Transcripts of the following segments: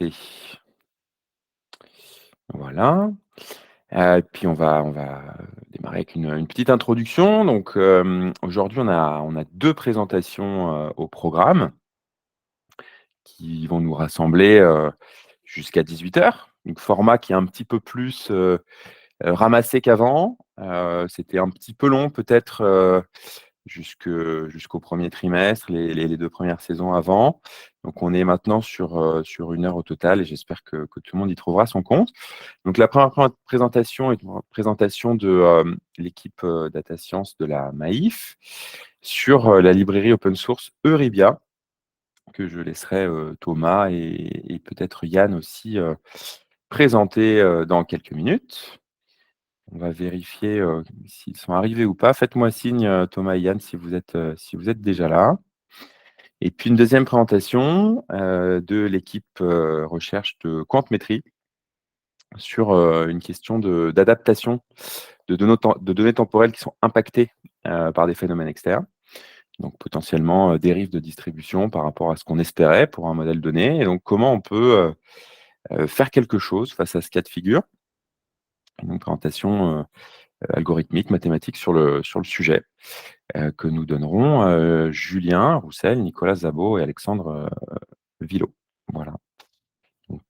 Et voilà. Puis on va démarrer avec une petite introduction. Donc, aujourd'hui, on a 2 présentations, au programme qui vont nous rassembler, jusqu'à 18h. Donc format qui est un petit peu plus, ramassé qu'avant. C'était un petit peu long peut-être, jusqu'au premier trimestre, les 2 premières saisons avant. Donc on est maintenant sur 1 heure au total et j'espère que tout le monde y trouvera son compte. Donc la première présentation est une présentation de, l'équipe, data science de la Maïf sur, la librairie open source Euribia, que je laisserai, Thomas et peut-être Yann aussi, présenter, dans quelques minutes. On va vérifier, s'ils sont arrivés ou pas. Faites-moi signe, Thomas et Yann, si vous êtes déjà là. Et puis une deuxième présentation, de l'équipe, recherche de Quantmetry sur, une question d'adaptation de données temporelles qui sont impactées, par des phénomènes externes. Donc potentiellement, dérives de distribution par rapport à ce qu'on espérait pour un modèle donné et donc comment on peut, faire quelque chose face à ce cas de figure. Une présentation, algorithmique, mathématique sur le sujet, que nous donneront, Julien Roussel, Nicolas Szabó et Alexandre, Villot. Voilà. Donc,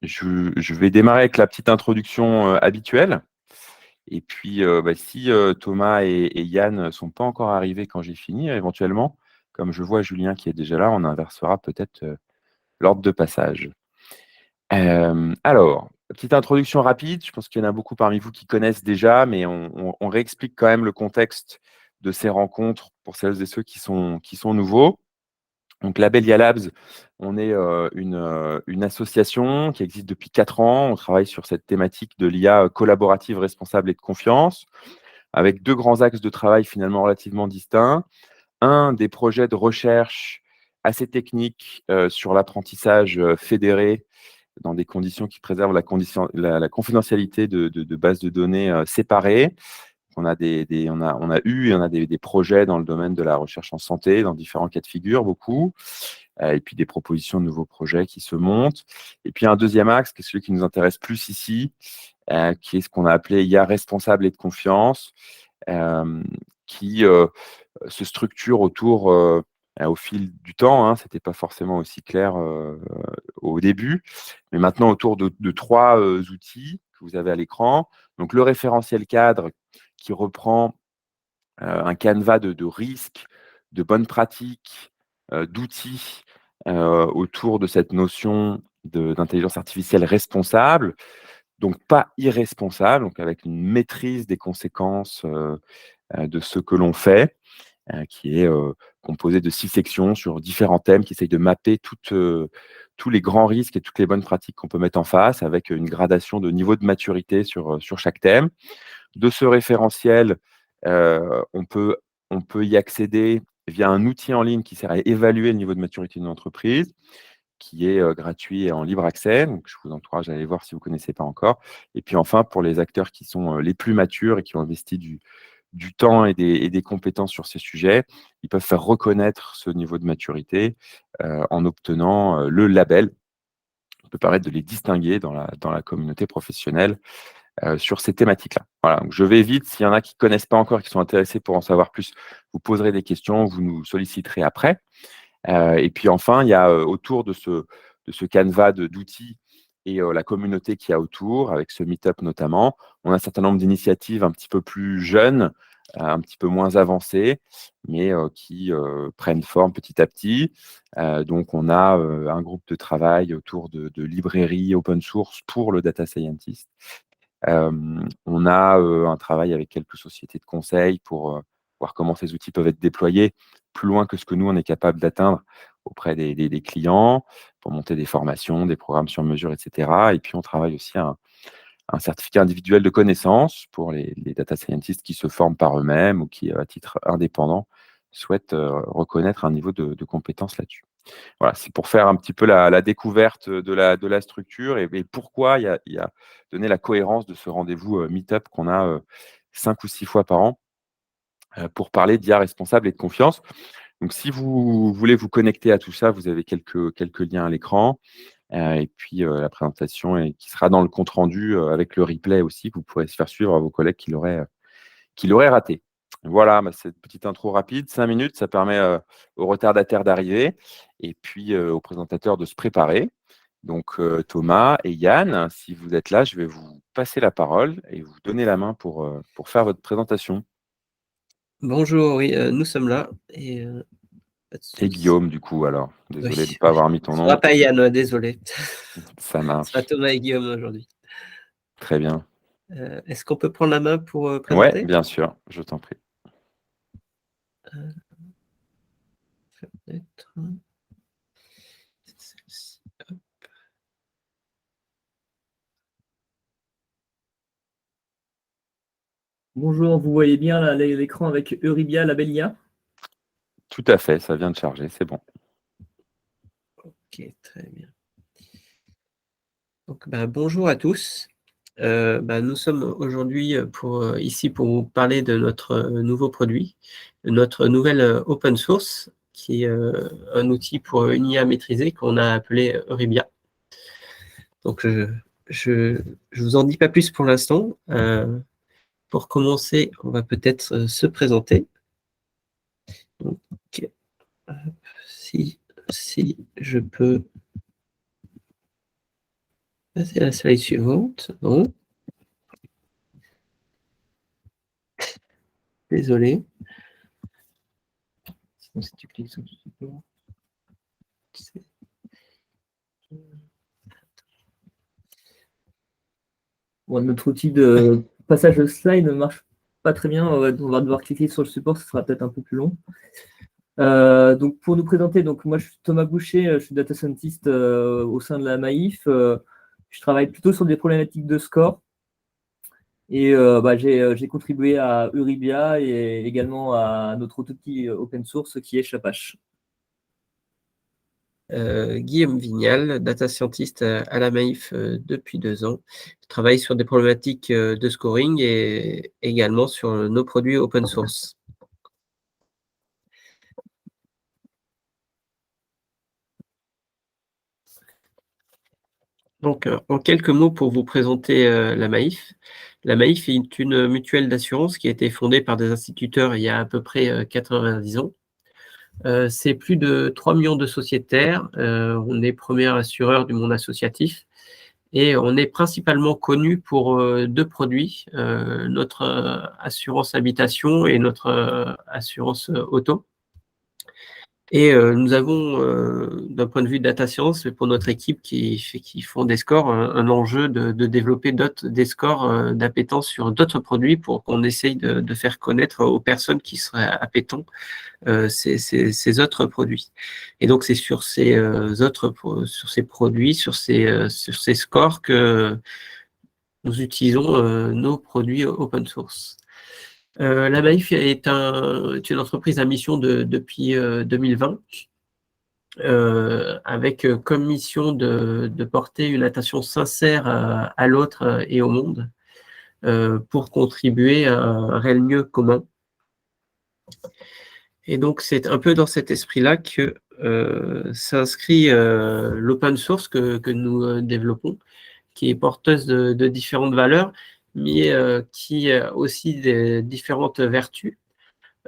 je vais démarrer avec la petite introduction, habituelle et puis, si, Thomas et Yann ne sont pas encore arrivés quand j'ai fini, éventuellement, comme je vois Julien qui est déjà là, on inversera peut-être, l'ordre de passage. Alors, petite introduction rapide, je pense qu'il y en a beaucoup parmi vous qui connaissent déjà, mais on réexplique quand même le contexte de ces rencontres pour celles et ceux qui sont nouveaux. Donc Labelia Labs, on est, une association qui existe depuis 4 ans. On travaille sur cette thématique de l'IA collaborative, responsable et de confiance, avec 2 grands axes de travail finalement relativement distincts. Un, des projets de recherche assez techniques, sur l'apprentissage, fédéré dans des conditions qui préservent la confidentialité de bases de données, séparées. On a eu et on a des projets dans le domaine de la recherche en santé, dans différents cas de figure, beaucoup, et puis des propositions de nouveaux projets qui se montent. Et puis un deuxième axe, qui est celui qui nous intéresse plus ici, qui est ce qu'on a appelé IA responsable et de confiance, qui se structure autour, au fil du temps, hein, c'était pas forcément aussi clair, au début, mais maintenant autour de 3, outils que vous avez à l'écran. Donc le référentiel cadre qui reprend, un canevas de risques, de bonnes pratiques, d'outils, autour de cette notion d'intelligence artificielle responsable, donc pas irresponsable, donc avec une maîtrise des conséquences, de ce que l'on fait, qui est, composé de 6 sections sur différents thèmes qui essayent de mapper tous les grands risques et toutes les bonnes pratiques qu'on peut mettre en face avec, une gradation de niveau de maturité sur chaque thème. De ce référentiel, on peut y accéder via un outil en ligne qui sert à évaluer le niveau de maturité d'une entreprise, qui est, gratuit et en libre accès. Donc je vous encourage à aller voir si vous ne connaissez pas encore. Et puis enfin, pour les acteurs qui sont, les plus matures et qui ont investi du temps et des compétences sur ces sujets, ils peuvent faire reconnaître ce niveau de maturité, en obtenant, le label. Ça peut permettre de les distinguer dans la communauté professionnelle, sur ces thématiques-là. Voilà, donc je vais vite. S'il y en a qui ne connaissent pas encore, qui sont intéressés pour en savoir plus, vous poserez des questions, vous nous solliciterez après. Et puis enfin, il y a, autour de ce canevas d'outils et la communauté qu'il y a autour, avec ce meet-up notamment, on a un certain nombre d'initiatives un petit peu plus jeunes, un petit peu moins avancées, mais qui, prennent forme petit à petit. Donc on a, un groupe de travail autour de librairies open source pour le data scientist. On a, un travail avec quelques sociétés de conseil pour, voir comment ces outils peuvent être déployés plus loin que ce que nous, on est capable d'atteindre auprès des clients, pour monter des formations, des programmes sur mesure et cetera. Et puis on travaille aussi un certificat individuel de connaissances pour les data scientists qui se forment par eux-mêmes ou qui, à titre indépendant, souhaitent, reconnaître un niveau de compétence là-dessus. Voilà, c'est pour faire un petit peu la découverte de la structure et pourquoi il y a donné la cohérence de ce rendez-vous, meet-up qu'on a, 5 ou 6 fois par an, pour parler d'IA responsable et de confiance. Donc si vous voulez vous connecter à tout ça, vous avez quelques liens à l'écran. Et puis la présentation et qui sera dans le compte rendu avec le replay aussi, que vous pourrez se faire suivre à vos collègues qui l'auraient raté. Voilà, bah, cette petite intro rapide, 5 minutes, ça permet aux retardataires d'arriver et puis aux présentateurs de se préparer. Donc Thomas et Yann, si vous êtes là, je vais vous passer la parole et vous donner la main pour faire votre présentation. Bonjour, oui, nous sommes là et pas de Et souci. Guillaume, du coup, alors. Désolé de ne Oui, pas avoir mis ton ce sera nom. pas Yann, désolé. Ça Ce sera marche. Thomas et Guillaume aujourd'hui. Très bien. Est-ce qu'on peut prendre la main pour Ouais, présenter? bien sûr, je t'en prie. Peut-être. Celle-ci. Hop. Bonjour, vous voyez bien là, l'écran avec Euribia, la belle IA? Tout à fait, ça vient de charger, c'est bon. Ok, très bien. Donc, bonjour à tous. Nous sommes aujourd'hui ici pour vous parler de notre nouveau produit, de notre nouvelle open source, qui est un outil pour une IA maîtrisée qu'on a appelé Euribia. Donc, je vous en dis pas plus pour l'instant. Pour commencer, on va peut-être se présenter. Donc, si je peux passer à la slide suivante. Bon. Désolé. Sinon, si tu cliques sur le support, Bon, notre outil de passage de slide ne marche pas très bien. On va devoir cliquer sur le support, ce sera peut-être un peu plus long. Donc, pour nous présenter, donc, moi je suis Thomas Boucher, je suis data scientist au sein de la Maïf. Je travaille plutôt sur des problématiques de score. Et j'ai contribué à Euribia et également à notre outil open source qui est Chapache. Guillaume Vignal, data scientist à la Maïf depuis 2 ans. Je travaille sur des problématiques de scoring et également sur nos produits open source. Donc, en quelques mots pour vous présenter la Maïf. La Maïf est une mutuelle d'assurance qui a été fondée par des instituteurs il y a à peu près 90 ans. C'est plus de 3 millions de sociétaires. On est premier assureur du monde associatif et on est principalement connu pour 2 produits, notre assurance habitation et notre assurance auto. Et nous avons, d'un point de vue data science, pour notre équipe qui font des scores, un enjeu de développer des scores d'appétence sur d'autres produits pour qu'on essaye de faire connaître aux personnes qui seraient appétents ces autres produits. Et donc, c'est sur ces sur ces produits, sur ces scores que nous utilisons nos produits open source. La Maïf est une entreprise à mission depuis 2020, avec comme mission de porter une attention sincère à l'autre et au monde pour contribuer à un réel mieux commun. Et donc, c'est un peu dans cet esprit-là que s'inscrit l'open source que nous développons, qui est porteuse de différentes valeurs, mais qui a aussi des différentes vertus.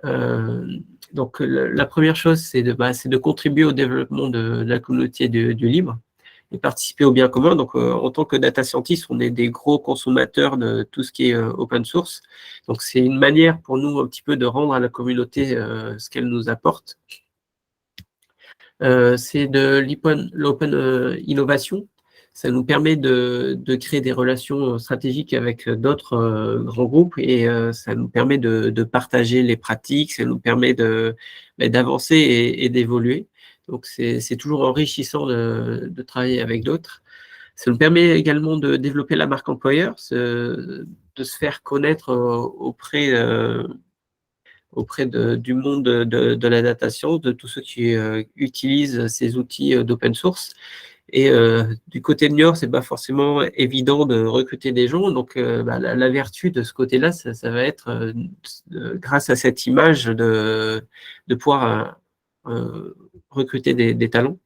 Donc, la première chose, c'est de contribuer au développement de la communauté du libre et participer au bien commun. Donc, en tant que data scientist, on est des gros consommateurs de tout ce qui est open source. Donc, c'est une manière pour nous un petit peu de rendre à la communauté ce qu'elle nous apporte. C'est de l'open innovation. Ça nous permet de créer des relations stratégiques avec d'autres grands groupes et ça nous permet de partager les pratiques, ça nous permet d'avancer et d'évoluer. Donc, c'est toujours enrichissant de travailler avec d'autres. Ça nous permet également de développer la marque employeur, de se faire connaître auprès du monde de la data science, de tous ceux qui utilisent ces outils d'open source. Et du côté de Niort, c'est pas forcément évident de recruter des gens. Donc, la vertu de ce côté-là, ça va être, grâce à cette image, de pouvoir recruter des talents.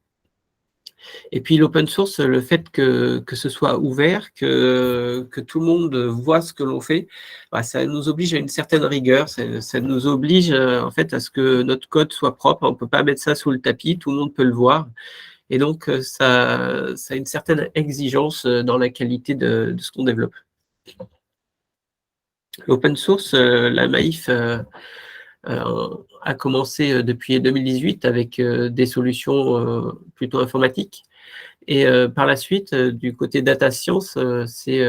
Et puis l'open source, le fait que ce soit ouvert, que tout le monde voit ce que l'on fait, ça nous oblige à une certaine rigueur, ça nous oblige en fait à ce que notre code soit propre, on ne peut pas mettre ça sous le tapis, tout le monde peut le voir. Et donc ça a une certaine exigence dans la qualité de ce qu'on développe. L'open source, la Maïf a commencé depuis 2018 avec des solutions plutôt informatiques. Et par la suite, du côté data science, c'est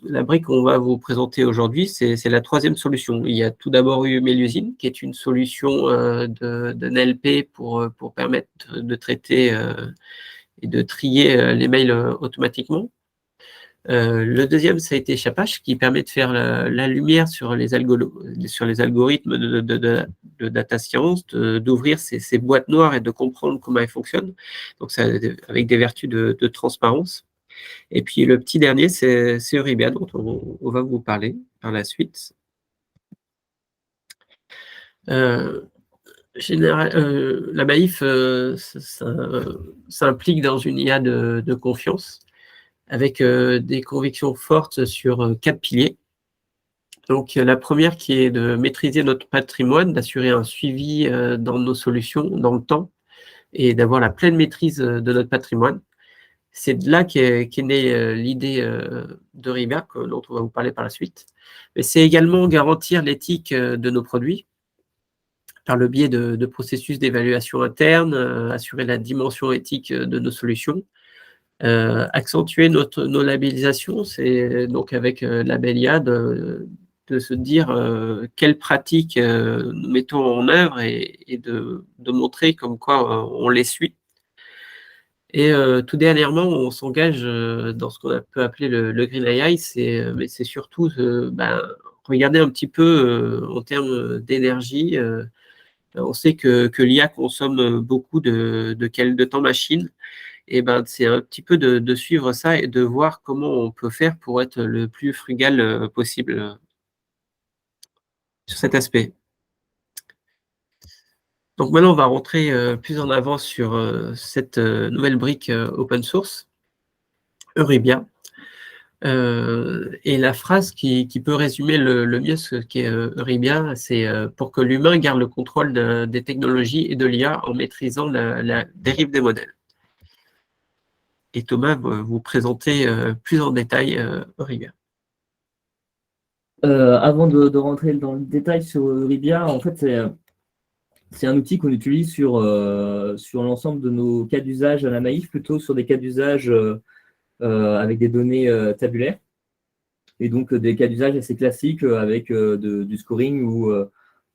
la brique qu'on va vous présenter aujourd'hui, c'est la troisième solution. Il y a tout d'abord eu Mélusine, qui est une solution de NLP pour permettre de traiter et de trier les mails automatiquement. Le deuxième, ça a été Chapache, qui permet de faire la lumière sur les algorithmes de data science, d'ouvrir ces boîtes noires et de comprendre comment elles fonctionnent. Donc, ça, avec des vertus de transparence. Et puis, le petit dernier, c'est Euribia, dont on va vous parler par la suite. La Maïf s'implique dans une IA de confiance, avec des convictions fortes sur 4 piliers. Donc, la première qui est de maîtriser notre patrimoine, d'assurer un suivi dans nos solutions, dans le temps, et d'avoir la pleine maîtrise de notre patrimoine. C'est de là qu'est née l'idée d'Euribia, dont on va vous parler par la suite. Mais c'est également garantir l'éthique de nos produits, par le biais de processus d'évaluation interne, assurer la dimension éthique de nos solutions, accentuer nos labellisations, c'est donc avec Labelia de se dire quelles pratiques nous mettons en œuvre et de montrer comme quoi on les suit. Et tout dernièrement, on s'engage dans ce qu'on peut appeler le Green AI, mais c'est surtout regarder un petit peu en termes d'énergie. On sait que l'IA consomme beaucoup de temps machine. Et c'est un petit peu de suivre ça et de voir comment on peut faire pour être le plus frugal possible sur cet aspect. Donc maintenant, on va rentrer plus en avant sur cette nouvelle brique open source, Euribia. Et la phrase qui peut résumer le mieux ce qu'est Euribia, c'est pour que l'humain garde le contrôle des technologies et de l'IA en maîtrisant la dérive des modèles. Et Thomas va vous présenter plus en détail Euribia. Avant de rentrer dans le détail sur Euribia, en fait, c'est un outil qu'on utilise sur l'ensemble de nos cas d'usage à la Maïf, plutôt sur des cas d'usage avec des données tabulaires. Et donc, des cas d'usage assez classiques avec du scoring où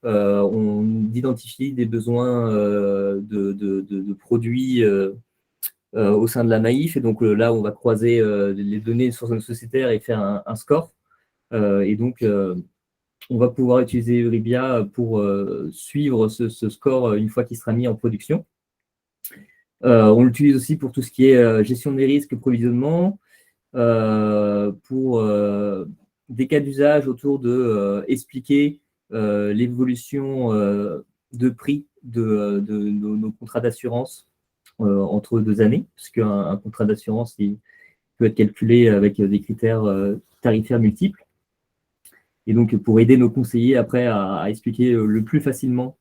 on identifie des besoins de produits au sein de la Maïf. Et donc, là, on va croiser les données sur notre sociétaire et faire un score. Et donc, on va pouvoir utiliser Euribia pour suivre ce score une fois qu'il sera mis en production. On l'utilise aussi pour tout ce qui est gestion des risques, provisionnement, pour des cas d'usage autour de expliquer l'évolution de prix de nos contrats d'assurance entre 2 années, puisque un contrat d'assurance peut être calculé avec des critères tarifaires multiples. Et donc, pour aider nos conseillers après à expliquer le plus facilement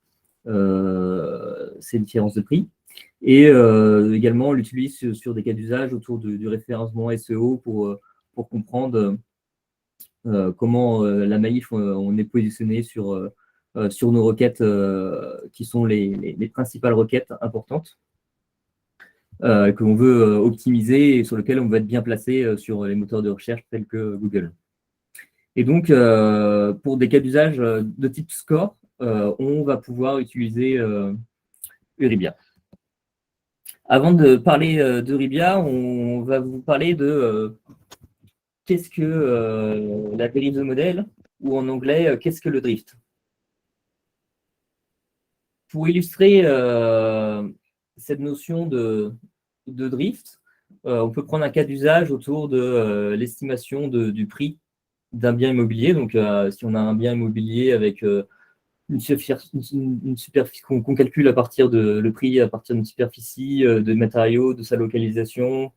ces différences de prix. Et également, on l'utilise sur des cas d'usage autour du référencement SEO pour comprendre comment la Maïf, on est positionné sur nos requêtes qui sont les principales requêtes importantes que l'on veut optimiser et sur lesquelles on veut être bien placé sur les moteurs de recherche tels que Google. Et donc, pour des cas d'usage de type score, on va pouvoir utiliser Euribia. Avant de parler d'Euribia, on va vous parler de qu'est-ce que la dérive de modèle, ou en anglais, qu'est-ce que le drift. Pour illustrer cette notion de drift, on peut prendre un cas d'usage autour de l'estimation du prix d'un bien immobilier. Donc, si on a un bien immobilier avec une superficie qu'on calcule à partir de le prix, à partir d'une superficie, de matériaux, de sa localisation,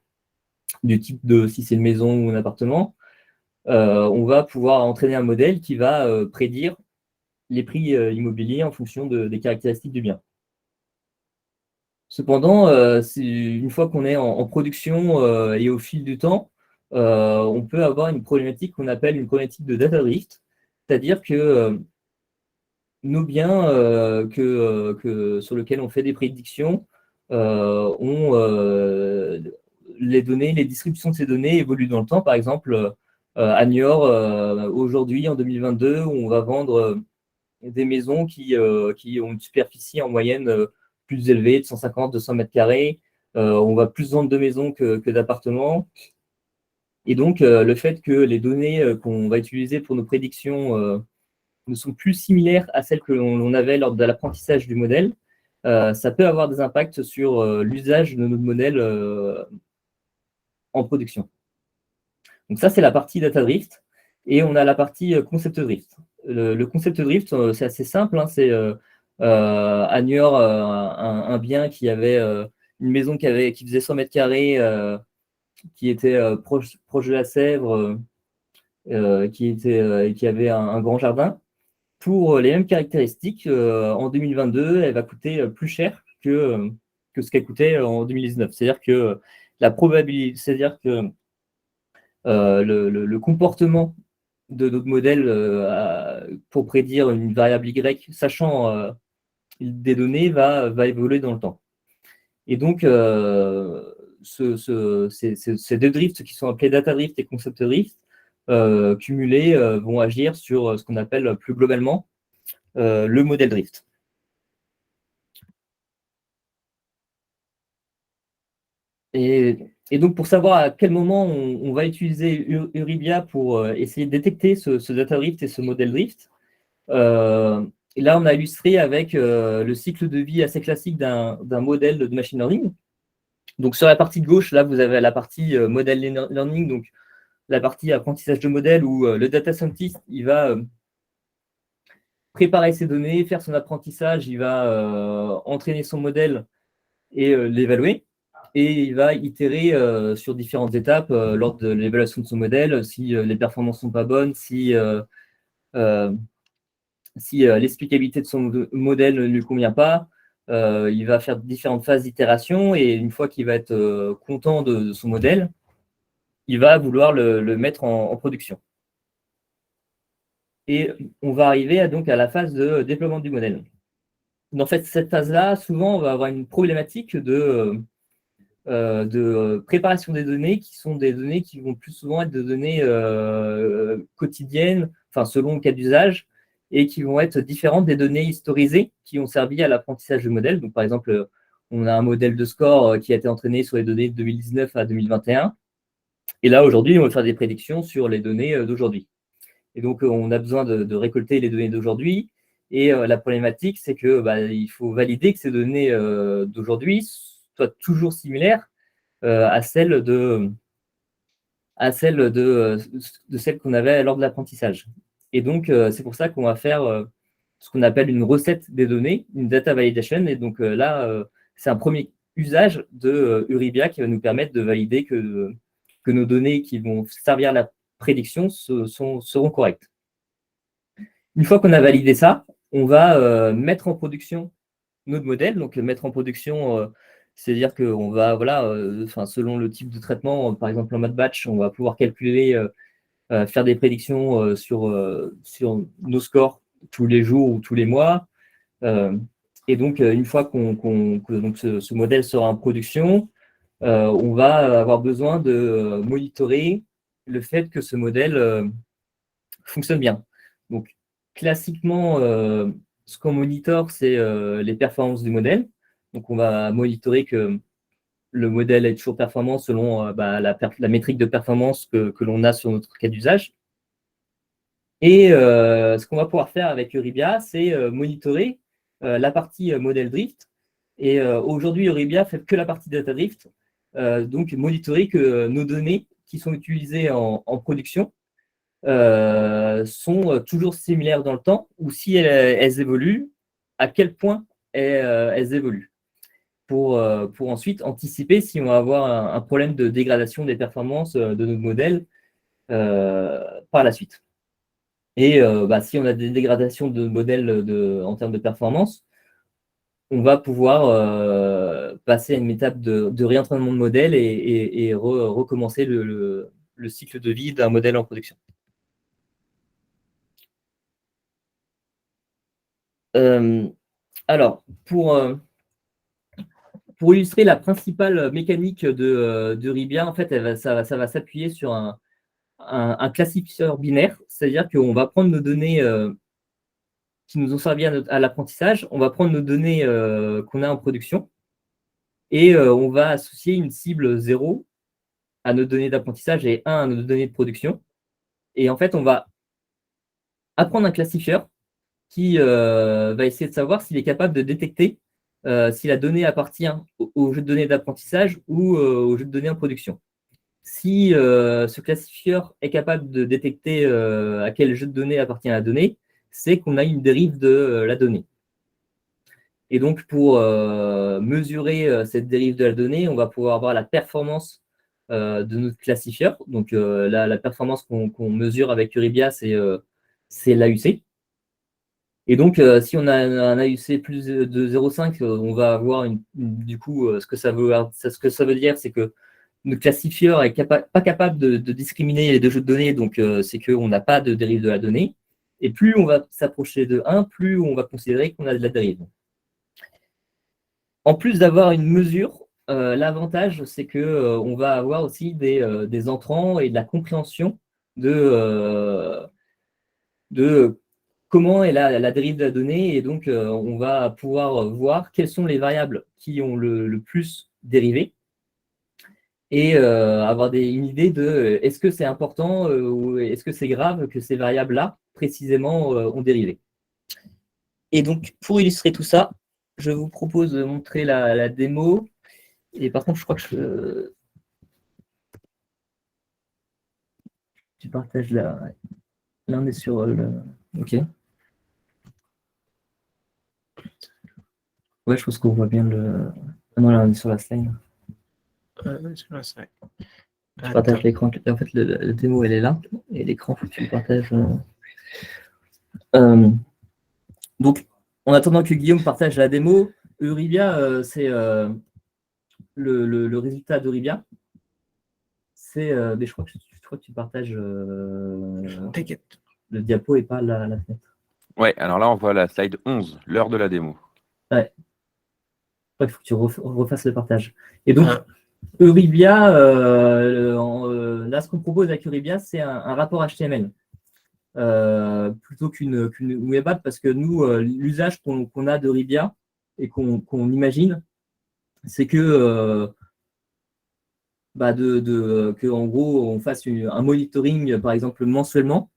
du type de si c'est une maison ou un appartement. On va pouvoir entraîner un modèle qui va prédire les prix immobiliers en fonction des caractéristiques du bien. Cependant, une fois qu'on est en production et au fil du temps, on peut avoir une problématique qu'on appelle une problématique de data drift, c'est-à-dire que nos biens sur lesquels on fait des prédictions ont les données, les distributions de ces données évoluent dans le temps. Par exemple, à Niort, aujourd'hui, en 2022, on va vendre des maisons qui ont une superficie en moyenne plus élevée, de 150, 200 mètres carrés. On va plus vendre de maisons que d'appartements. Et donc, le fait que les données qu'on va utiliser pour nos prédictions ne sont plus similaires à celles que l'on avait lors de l'apprentissage du modèle, ça peut avoir des impacts sur l'usage de notre modèle en production. Donc ça, c'est la partie data drift. Et on a la partie concept drift. Le concept drift, c'est assez simple. Hein, c'est à Niort, un bien qui avait une maison qui faisait 100 mètres carrés, qui était proche de la Sèvre, qui avait un grand jardin. Pour les mêmes caractéristiques, en 2022, elle va coûter plus cher que ce qu'elle coûtait en 2019. C'est-à-dire que la probabilité, c'est-à-dire que le comportement de notre modèle pour prédire une variable Y, sachant des données, va évoluer dans le temps. Et donc, ces deux drifts qui sont appelés data drift et concept drift, cumulés, vont agir sur ce qu'on appelle plus globalement le modèle drift. Et donc, pour savoir à quel moment on va utiliser Euribia pour essayer de détecter ce data drift et ce modèle drift, et là, on a illustré avec le cycle de vie assez classique d'un modèle de machine learning. Donc, sur la partie de gauche, là, vous avez la partie model learning, donc la partie apprentissage de modèle où le data scientist, il va préparer ses données, faire son apprentissage, il va entraîner son modèle et l'évaluer. Et il va itérer sur différentes étapes lors de l'évaluation de son modèle, si les performances ne sont pas bonnes, si l'explicabilité de son modèle ne lui convient pas. Il va faire différentes phases d'itération et une fois qu'il va être content de son modèle, il va vouloir le mettre en production. Et on va arriver donc à la phase de déploiement du modèle. Dans cette phase-là, souvent, on va avoir une problématique de préparation des données qui sont des données qui vont plus souvent être des données quotidiennes, enfin selon le cas d'usage, et qui vont être différentes des données historisées qui ont servi à l'apprentissage du modèle. Donc, par exemple, on a un modèle de score qui a été entraîné sur les données de 2019 à 2021. Et là, aujourd'hui, on va faire des prédictions sur les données d'aujourd'hui. Et donc, on a besoin de récolter les données d'aujourd'hui. Et la problématique, c'est que il faut valider que ces données d'aujourd'hui soient toujours similaires à celles qu'on avait lors de l'apprentissage. Et donc, c'est pour ça qu'on va faire ce qu'on appelle une recette des données, une data validation. Et donc là, c'est un premier usage de Euribia qui va nous permettre de valider que nos données qui vont servir à la prédiction seront correctes. Une fois qu'on a validé ça, on va mettre en production notre modèle. Donc, mettre en production, c'est-à-dire qu'on va, selon le type de traitement, par exemple en mode batch, on va pouvoir calculer, faire des prédictions sur nos scores tous les jours ou tous les mois. Et donc, une fois que ce modèle sera en production, on va avoir besoin de monitorer le fait que ce modèle fonctionne bien. Donc, classiquement, ce qu'on monitore, c'est les performances du modèle. Donc, on va monitorer que le modèle est toujours performant selon la métrique de performance que l'on a sur notre cas d'usage. Et ce qu'on va pouvoir faire avec Euribia, c'est monitorer la partie modèle drift. Et aujourd'hui, Euribia fait que la partie data drift. Donc, monitorer que nos données qui sont utilisées en production sont toujours similaires dans le temps, ou si elles évoluent, à quel point elles évoluent, pour ensuite anticiper si on va avoir un problème de dégradation des performances de nos modèles par la suite. Et si on a des dégradations de modèles en termes de performance, on va pouvoir passer à une étape de réentraînement de modèle et recommencer le cycle de vie d'un modèle en production. Alors, pour illustrer la principale mécanique de Ribia, en fait, ça va s'appuyer sur un classifieur binaire, c'est-à-dire qu'on va prendre nos données qui nous ont servi à l'apprentissage, on va prendre nos données qu'on a en production et on va associer une cible 0 à nos données d'apprentissage et 1 à nos données de production. Et en fait, on va apprendre un classifieur qui va essayer de savoir s'il est capable de détecter si la donnée appartient au jeu de données d'apprentissage ou au jeu de données en production. Si ce classifieur est capable de détecter à quel jeu de données appartient la donnée, c'est qu'on a une dérive de la donnée. Et donc, pour mesurer cette dérive de la donnée, on va pouvoir voir la performance de notre classifieur. Donc, la performance qu'on mesure avec Euribia, c'est l'AUC. Et donc, si on a un AUC plus de 0,5, on va avoir du coup, ce que ça veut dire, c'est que notre classifieur n'est pas capable de discriminer les deux jeux de données, donc c'est qu'on n'a pas de dérive de la donnée. Et plus on va s'approcher de 1, plus on va considérer qu'on a de la dérive. En plus d'avoir une mesure, l'avantage, c'est qu'on va avoir aussi des entrants et de la compréhension de comment est la dérive de la donnée. Et donc, on va pouvoir voir quelles sont les variables qui ont le plus dérivé et avoir une idée de est-ce que c'est important ou est-ce que c'est grave que ces variables-là, précisément, ont dérivé. Et donc, pour illustrer tout ça, je vous propose de montrer la démo. Et par contre, je crois que tu partages là. Là, on est sur le... OK. Ouais, je pense qu'on voit bien le... Ah non, là, on est sur la slide. Sur la slide. Tu partages l'écran. En fait, la démo, elle est là. Et l'écran, il faut que tu le partages. Donc, en attendant que Guillaume partage la démo, Euribia, c'est le résultat d'Euribia. C'est... mais je crois que tu partages le diapo et pas la fenêtre. Ouais, alors là, on voit la slide 11, l'heure de la démo. Ouais. Il faut que tu refasses le partage. Et donc, Euribia, là, ce qu'on propose avec Euribia, c'est un rapport HTML plutôt qu'une web app, parce que nous, l'usage qu'on a d'Euribia et qu'on imagine, c'est que, en gros, on fasse un monitoring, par exemple, mensuellement.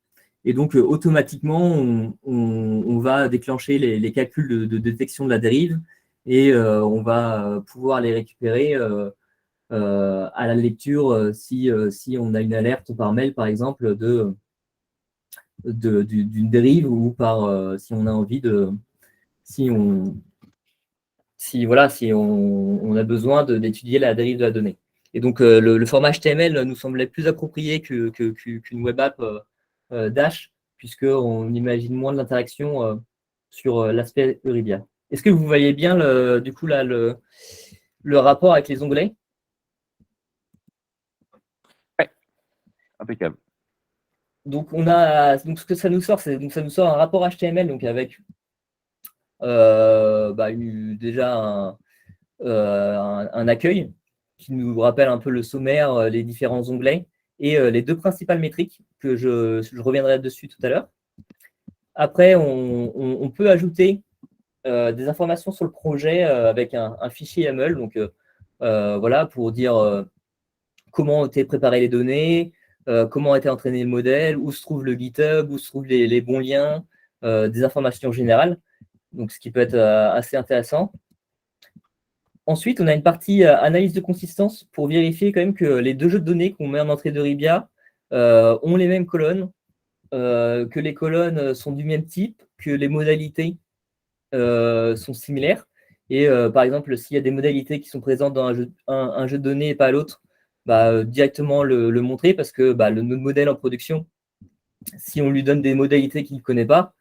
Et donc, automatiquement, on va déclencher les calculs de détection de la dérive et on va pouvoir les récupérer à la lecture si on a une alerte par mail, par exemple, d'une dérive ou si on a envie si on a besoin d'étudier la dérive de la donnée. Et donc, le format HTML nous semblait plus approprié qu'une web app Dash, puisqu'on imagine moins de l'interaction sur l'aspect Euribia. Est-ce que vous voyez bien, du coup, là, le rapport avec les onglets? Ouais, impeccable. Donc, ce que ça nous sort, ça nous sort un rapport HTML, donc avec déjà un accueil qui nous rappelle un peu le sommaire, les différents onglets et les deux principales métriques que je reviendrai dessus tout à l'heure. Après, on peut ajouter des informations sur le projet avec un fichier YAML, donc voilà, pour dire comment ont été préparées les données, comment a été entraîné le modèle, où se trouve le GitHub, où se trouvent les bons liens, des informations générales, donc ce qui peut être assez intéressant. Ensuite, on a une partie analyse de consistance pour vérifier quand même que les deux jeux de données qu'on met en entrée d'Euribia ont les mêmes colonnes, que les colonnes sont du même type, que les modalités sont similaires. Et par exemple, s'il y a des modalités qui sont présentes dans un jeu de données et pas l'autre, directement le montrer parce que notre modèle en production, si on lui donne des modalités qu'il ne connaît pas,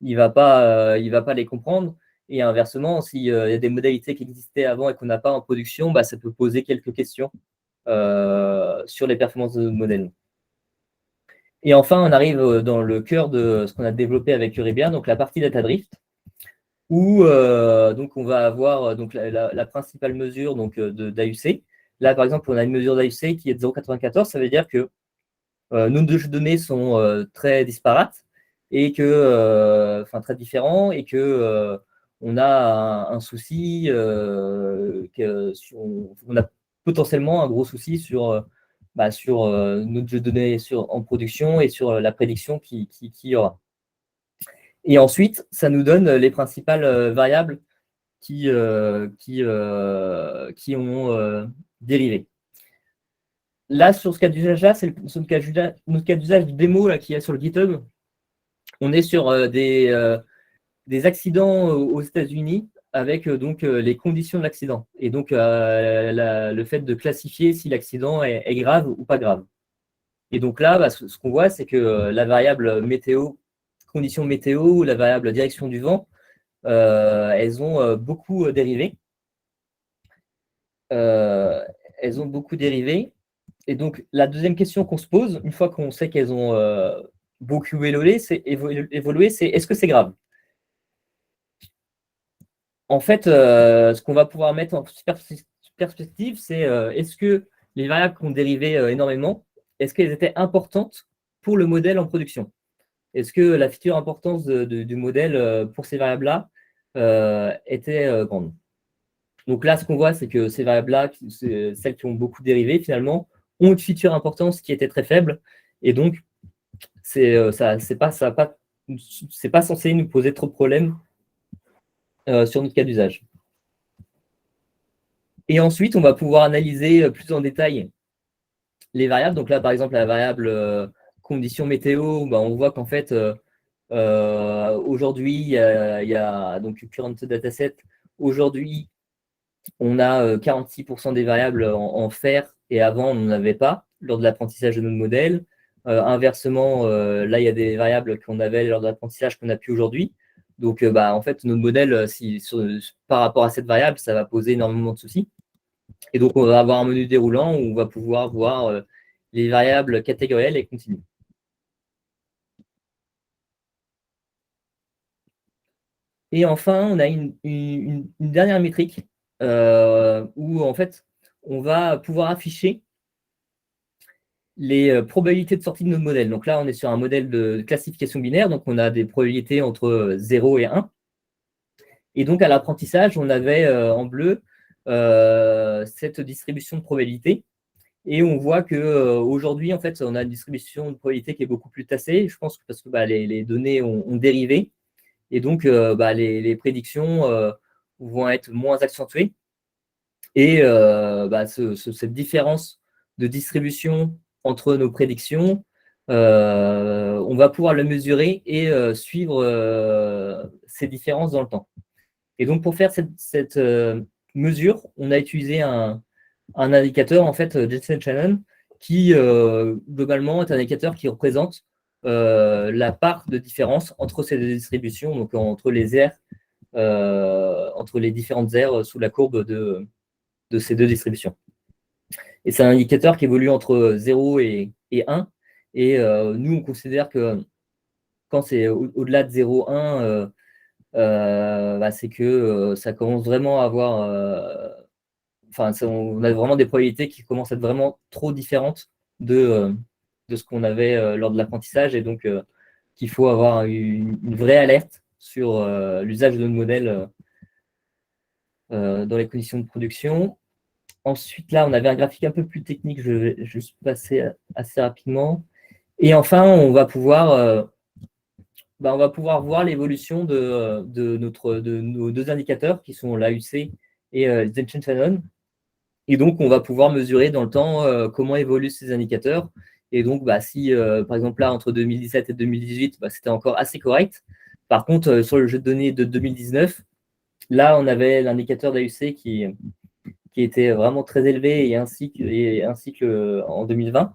il va pas les comprendre. Et inversement, s'il y a des modalités qui existaient avant et qu'on n'a pas en production, ça peut poser quelques questions sur les performances de notre modèle. Et enfin, on arrive dans le cœur de ce qu'on a développé avec Euribia, donc la partie data drift, où donc on va avoir donc la principale mesure d'AUC. Là, par exemple, on a une mesure d'AUC qui est de 0,94. Ça veut dire que nos deux jeux de données sont très disparates et que, très différents, et que on a un souci, on a potentiellement un gros souci sur notre jeu de données en production et sur la prédiction qu'il y aura. Et ensuite, ça nous donne les principales variables qui ont dérivé. Là, sur ce cas d'usage-là, c'est notre cas d'usage de démo qui est sur le GitHub. On est sur des accidents aux États-Unis avec donc les conditions de l'accident. Et donc, le fait de classifier si l'accident est grave ou pas grave. Et donc là, ce qu'on voit, c'est que la variable météo, conditions météo, ou la variable direction du vent, elles ont beaucoup dérivé. Et donc, la deuxième question qu'on se pose, une fois qu'on sait qu'elles ont beaucoup évolué, c'est est-ce que c'est grave? En fait, ce qu'on va pouvoir mettre en perspective, c'est est-ce que les variables qui ont dérivé énormément, est-ce qu'elles étaient importantes pour le modèle en production? Est-ce que la future importance du modèle pour ces variables-là était grande? Donc là, ce qu'on voit, c'est que ces variables-là, celles qui ont beaucoup dérivé, finalement, ont une future importance qui était très faible. Et donc, c'est pas censé nous poser trop de problèmes sur notre cas d'usage. Et ensuite, on va pouvoir analyser plus en détail les variables. Donc là, par exemple, la variable conditions météo, on voit qu'en fait, aujourd'hui, il y a donc current dataset. Aujourd'hui, on a 46% des variables en fer, et avant, on n'en avait pas lors de l'apprentissage de notre modèle. Inversement, là, il y a des variables qu'on avait lors de l'apprentissage qu'on n'a plus aujourd'hui. Donc, en fait, notre modèle, par rapport à cette variable, ça va poser énormément de soucis. Et donc, on va avoir un menu déroulant où on va pouvoir voir les variables catégorielles et continues. Et enfin, on a une dernière métrique où, en fait, on va pouvoir afficher les probabilités de sortie de notre modèle. Donc là, on est sur un modèle de classification binaire, donc on a des probabilités entre 0 et 1. Et donc, à l'apprentissage, on avait en bleu cette distribution de probabilités. Et on voit qu'aujourd'hui, en fait, on a une distribution de probabilité qui est beaucoup plus tassée. Je pense que parce que les données ont dérivé. Et donc, les prédictions vont être moins accentuées. Et cette différence de distribution entre nos prédictions, on va pouvoir le mesurer et suivre ces différences dans le temps. Et donc, pour faire cette mesure, on a utilisé un indicateur, en fait, Jensen-Shannon, qui globalement est un indicateur qui représente la part de différence entre ces deux distributions, donc entre les aires, entre les différentes aires sous la courbe de ces deux distributions. Et c'est un indicateur qui évolue entre 0 et 1. Et nous, on considère que quand c'est au-delà de 0,1, c'est que ça commence vraiment à avoir... on a vraiment des probabilités qui commencent à être vraiment trop différentes de ce qu'on avait lors de l'apprentissage. Et donc, qu'il faut avoir une vraie alerte sur l'usage de nos modèles dans les conditions de production. Ensuite, là, on avait un graphique un peu plus technique. Je vais juste passer assez rapidement. Et enfin, on va pouvoir voir l'évolution de nos deux indicateurs qui sont l'AUC et Jensen-Shannon. Et donc, on va pouvoir mesurer dans le temps comment évoluent ces indicateurs Et donc, si par exemple là, entre 2017 et 2018, c'était encore assez correct. Par contre, sur le jeu de données de 2019, là, on avait l'indicateur d'AUC qui était vraiment très élevé, et ainsi qu'en 2020.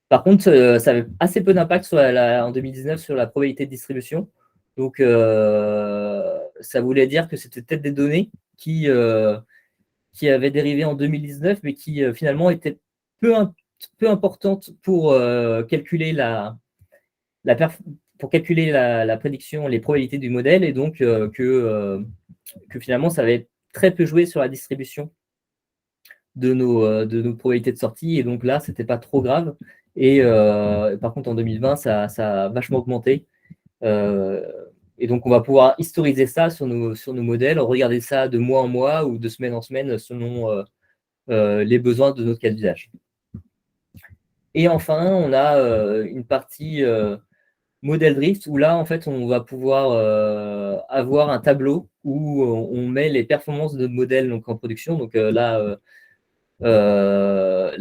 Par contre, ça avait assez peu d'impact en 2019 sur la probabilité de distribution. Donc, ça voulait dire que c'était peut-être des données qui avaient dérivé en 2019, mais qui finalement étaient peu importantes pour calculer pour calculer la prédiction, les probabilités du modèle, et donc que finalement, ça avait très peu joué sur la distribution de nos probabilités de sortie. Et donc là, c'était pas trop grave. Et par contre, en 2020, ça a vachement augmenté. Et donc, on va pouvoir historiser ça sur nos modèles, regarder ça de mois en mois ou de semaine en semaine selon les besoins de notre cas d'usage. Et enfin, on a une partie modèle drift où là, en fait, on va pouvoir avoir un tableau où on met les performances de modèles donc, en production. Donc là,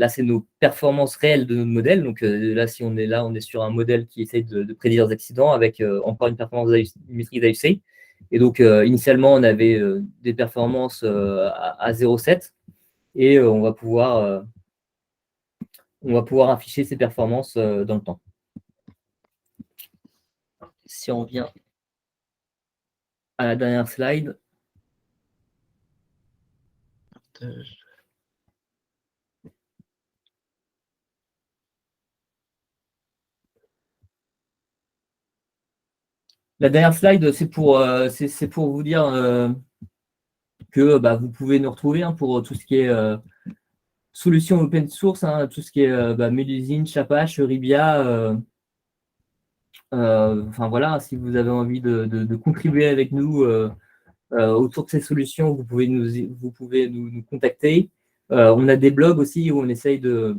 c'est nos performances réelles de notre modèle. Donc là, si on est sur un modèle qui essaie de prédire les accidents avec encore une performance métrique d'AUC. Et donc, initialement, on avait des performances à 0,7 et on va pouvoir afficher ces performances dans le temps. Si on revient à la dernière slide. La dernière slide, c'est pour vous dire que vous pouvez nous retrouver pour tout ce qui est solutions open source, tout ce qui est Melusine, Chapache, Ribia. Enfin voilà, si vous avez envie de contribuer avec nous autour de ces solutions, vous pouvez nous contacter. On a des blogs aussi où on essaye de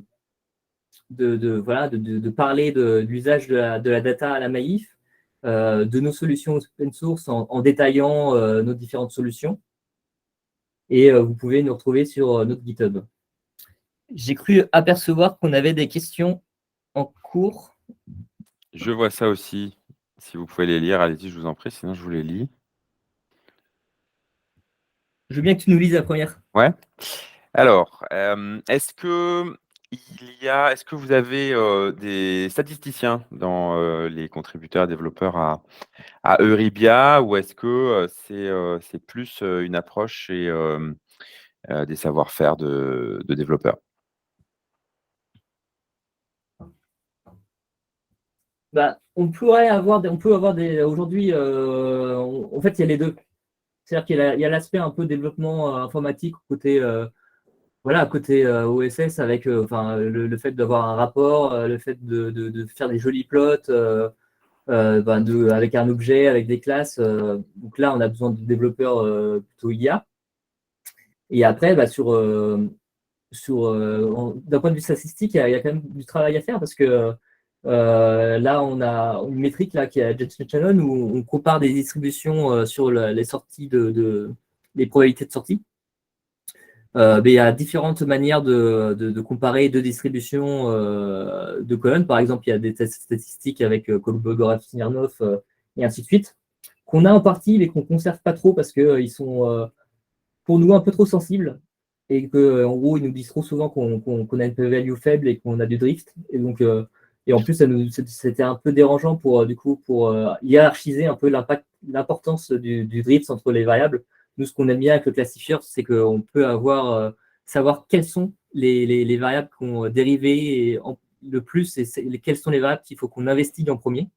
parler de l'usage de la data à la Maïf, de nos solutions open source en détaillant nos différentes solutions. Et vous pouvez nous retrouver sur notre GitHub. J'ai cru apercevoir qu'on avait des questions en cours. Je vois ça aussi. Si vous pouvez les lire, allez-y, je vous en prie, sinon je vous les lis. Je veux bien que tu nous lises la première. Ouais. Alors, est-ce que vous avez des statisticiens dans les contributeurs développeurs à Euribia, ou est-ce que c'est plus une approche et des savoir-faire de développeurs? On peut avoir des aujourd'hui, en fait, il y a les deux. C'est-à-dire qu'il y a l'aspect un peu développement informatique côté OSS avec le fait d'avoir un rapport, le fait de faire des jolis plots avec un objet, avec des classes. Donc là, on a besoin de développeurs plutôt IA. Et après, d'un point de vue statistique, il y a quand même du travail à faire parce que là, on a une métrique là, qui est à Jensen Shannon où on compare des distributions sur les sorties les probabilités de sortie. Il y a différentes manières de comparer deux distributions de colonnes. Par exemple, il y a des tests statistiques avec Kolmogorov-Smirnov et ainsi de suite, qu'on a en partie, mais qu'on ne conserve pas trop parce qu'ils sont, pour nous, un peu trop sensibles. Et qu'en gros, ils nous disent trop souvent qu'on a une p-value faible et qu'on a du drift. Et donc, et en plus, c'était un peu dérangeant pour hiérarchiser un peu l'importance du drift entre les variables. Nous, ce qu'on aime bien avec le classifier, c'est qu'on peut savoir quelles sont les variables qu'on dérivé le plus et quelles sont les variables qu'il faut qu'on investigue en premier.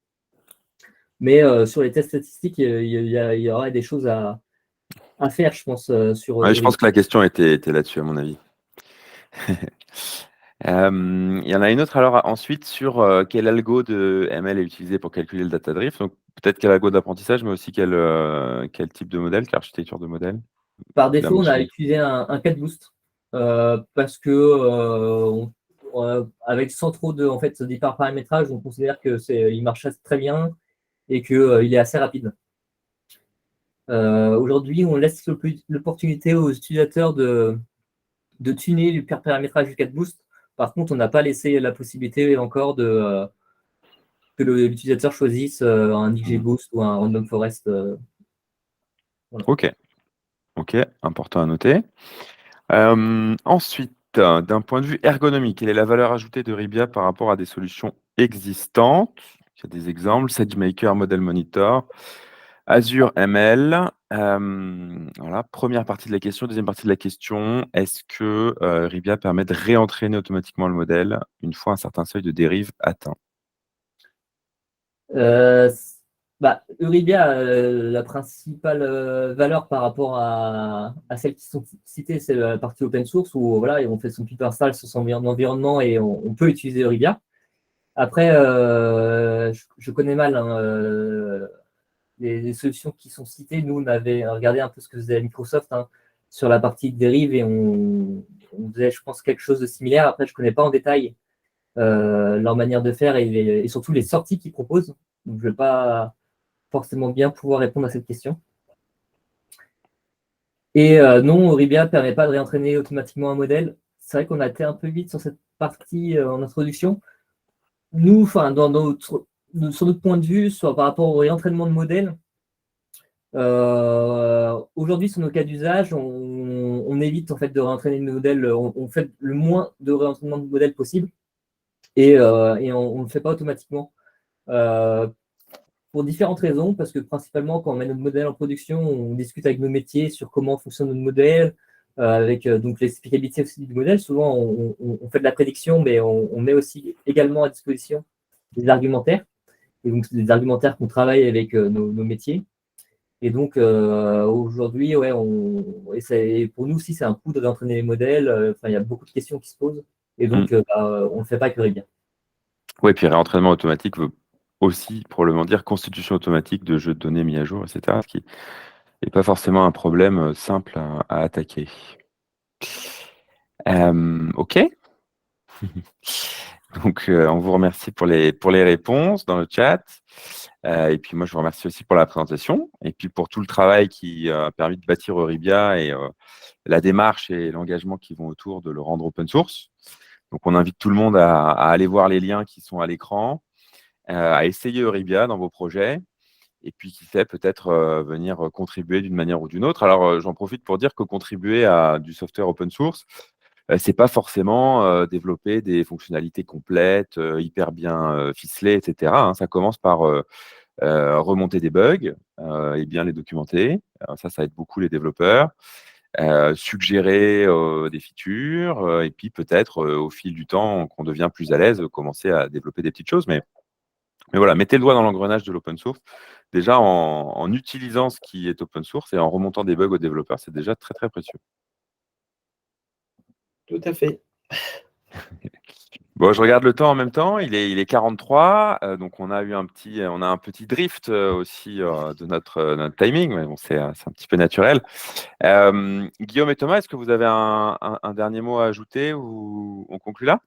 Mais sur les tests statistiques, il y aura des choses à faire, je pense. Je pense que la question était là-dessus, à mon avis. Il y en a une autre alors ensuite sur quel algo de ML est utilisé pour calculer le data drift. Donc peut-être quel algo d'apprentissage, mais aussi quel type de modèle, quelle architecture de modèle. Par défaut, on a utilisé un CatBoost parce que avec sans trop d'hyperparamétrage, on considère qu'il marche très bien et qu'il est assez rapide. Aujourd'hui, on laisse l'opportunité aux utilisateurs de tuner l'hyperparamétrage du CatBoost Par contre, on n'a pas laissé la possibilité encore que l'utilisateur choisisse un XGBoost ou un Random Forest. Voilà. Ok, important à noter. Ensuite, d'un point de vue ergonomique, quelle est la valeur ajoutée de Ribia par rapport à des solutions existantes? Il y a des exemples, SageMaker, Model Monitor, Azure ML. Voilà, première partie de la question. Deuxième partie de la question, est-ce que Ribia permet de réentraîner automatiquement le modèle une fois un certain seuil de dérive atteint? Euribia, la principale valeur par rapport à celles qui sont citées, c'est la partie open source où voilà, on fait son pip install sur son environnement et on peut utiliser Euribia. Après, je connais mal hein, les solutions qui sont citées. Nous, on avait regardé un peu ce que faisait Microsoft hein, sur la partie dérive et on faisait, je pense, quelque chose de similaire. Après, je ne connais pas en détail leur manière de faire et surtout les sorties qu'ils proposent. Donc, je ne vais pas forcément bien pouvoir répondre à cette question. Et non, Euribia ne permet pas de réentraîner automatiquement un modèle. C'est vrai qu'on a été un peu vite sur cette partie en introduction. Nous, sur notre point de vue, par rapport au réentraînement de modèles, aujourd'hui, sur nos cas d'usage, on évite en fait de réentraîner le modèle, on fait le moins de réentraînement de modèle possible et on ne le fait pas automatiquement. Pour différentes raisons, parce que principalement, quand on met notre modèle en production, on discute avec nos métiers sur comment fonctionne notre modèle, avec donc l'explicabilité aussi du modèle. Souvent, on fait de la prédiction, mais on met aussi également à disposition des argumentaires. Et donc, c'est des argumentaires qu'on travaille avec nos métiers. Et donc, aujourd'hui, ouais, pour nous aussi, c'est un coût de réentraîner les modèles. Il y a beaucoup de questions qui se posent. Et donc, on ne le fait pas avec Euribia. Oui, puis réentraînement automatique veut aussi probablement dire constitution automatique de jeux de données mis à jour, etc. Ce qui n'est pas forcément un problème simple à attaquer. Ok. Donc, on vous remercie pour les réponses dans le chat. Et puis, moi, je vous remercie aussi pour la présentation et puis pour tout le travail qui a permis de bâtir Euribia et la démarche et l'engagement qui vont autour de le rendre open source. Donc, on invite tout le monde à aller voir les liens qui sont à l'écran, à essayer Euribia dans vos projets et puis, qui sait, peut-être venir contribuer d'une manière ou d'une autre. Alors, j'en profite pour dire que contribuer à du software open source, c'est pas forcément développer des fonctionnalités complètes, hyper bien ficelées, etc. hein. Ça commence par remonter des bugs et bien les documenter. Ça aide beaucoup les développeurs. Suggérer des features et puis peut-être au fil du temps qu'on devient plus à l'aise, commencer à développer des petites choses. Mais voilà, mettez le doigt dans l'engrenage de l'open source. Déjà, en utilisant ce qui est open source et en remontant des bugs aux développeurs, c'est déjà très, très précieux. Tout à fait. Bon, je regarde le temps en même temps, il est 43, donc on a un petit drift aussi de notre timing, mais bon, c'est un petit peu naturel. Guillaume et Thomas, est-ce que vous avez un dernier mot à ajouter ou on conclut là?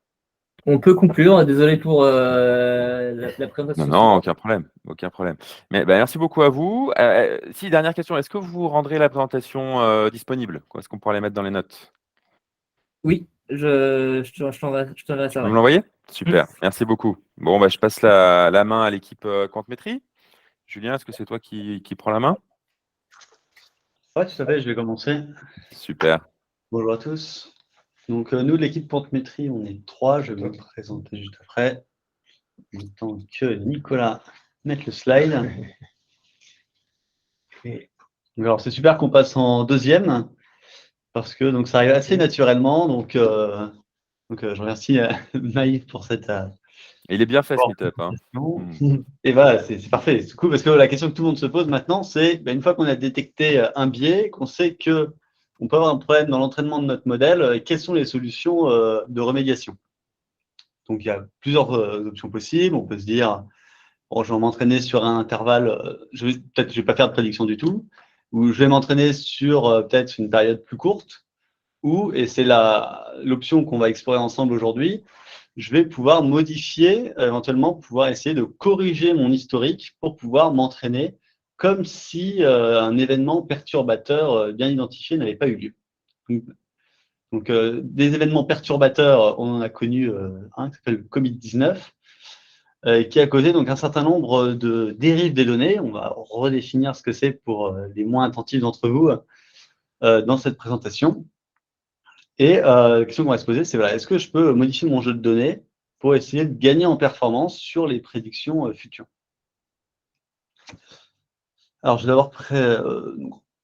On peut conclure. Désolé pour la présentation. Non, aucun problème, aucun problème. Mais merci beaucoup à vous. Si, dernière question, est-ce que vous rendrez la présentation disponible? Est-ce qu'on pourra les mettre dans les notes? Oui, je t'enverrai Tu ça. peux Ouais. me l'envoyer? Super, merci beaucoup. Bon, je passe la main à l'équipe Quantmétrie. Julien, est-ce que c'est toi qui prends la main? Oui, tout à fait, je vais commencer. Super. Bonjour à tous. Donc, nous, de l'équipe Quantmétrie, on est 3. Je vais me présenter juste après. En même temps que Nicolas mette le slide. Alors, c'est super qu'on passe en deuxième parce que donc, ça arrive assez naturellement. Donc, je remercie Maïf pour cette. Il est bien fait ce meet-up. Hein. Et voilà, c'est parfait. C'est cool parce que la question que tout le monde se pose maintenant, c'est une fois qu'on a détecté un biais, qu'on sait qu'on peut avoir un problème dans l'entraînement de notre modèle, quelles sont les solutions de remédiation? Donc, il y a plusieurs options possibles. On peut se dire, bon, je vais m'entraîner sur un intervalle, je vais pas faire de prédiction du tout, ou je vais m'entraîner sur peut-être une période plus courte, ou, et c'est l'option qu'on va explorer ensemble aujourd'hui, je vais pouvoir modifier, éventuellement pouvoir essayer de corriger mon historique pour pouvoir m'entraîner comme si un événement perturbateur bien identifié n'avait pas eu lieu. Donc, Donc, des événements perturbateurs, on en a connu un qui s'appelle le Covid-19, qui a causé donc un certain nombre de dérives des données. On va redéfinir ce que c'est pour les moins attentifs d'entre vous dans cette présentation. Et la question qu'on va se poser, c'est voilà, est-ce que je peux modifier mon jeu de données pour essayer de gagner en performance sur les prédictions futures? Alors, je vais d'abord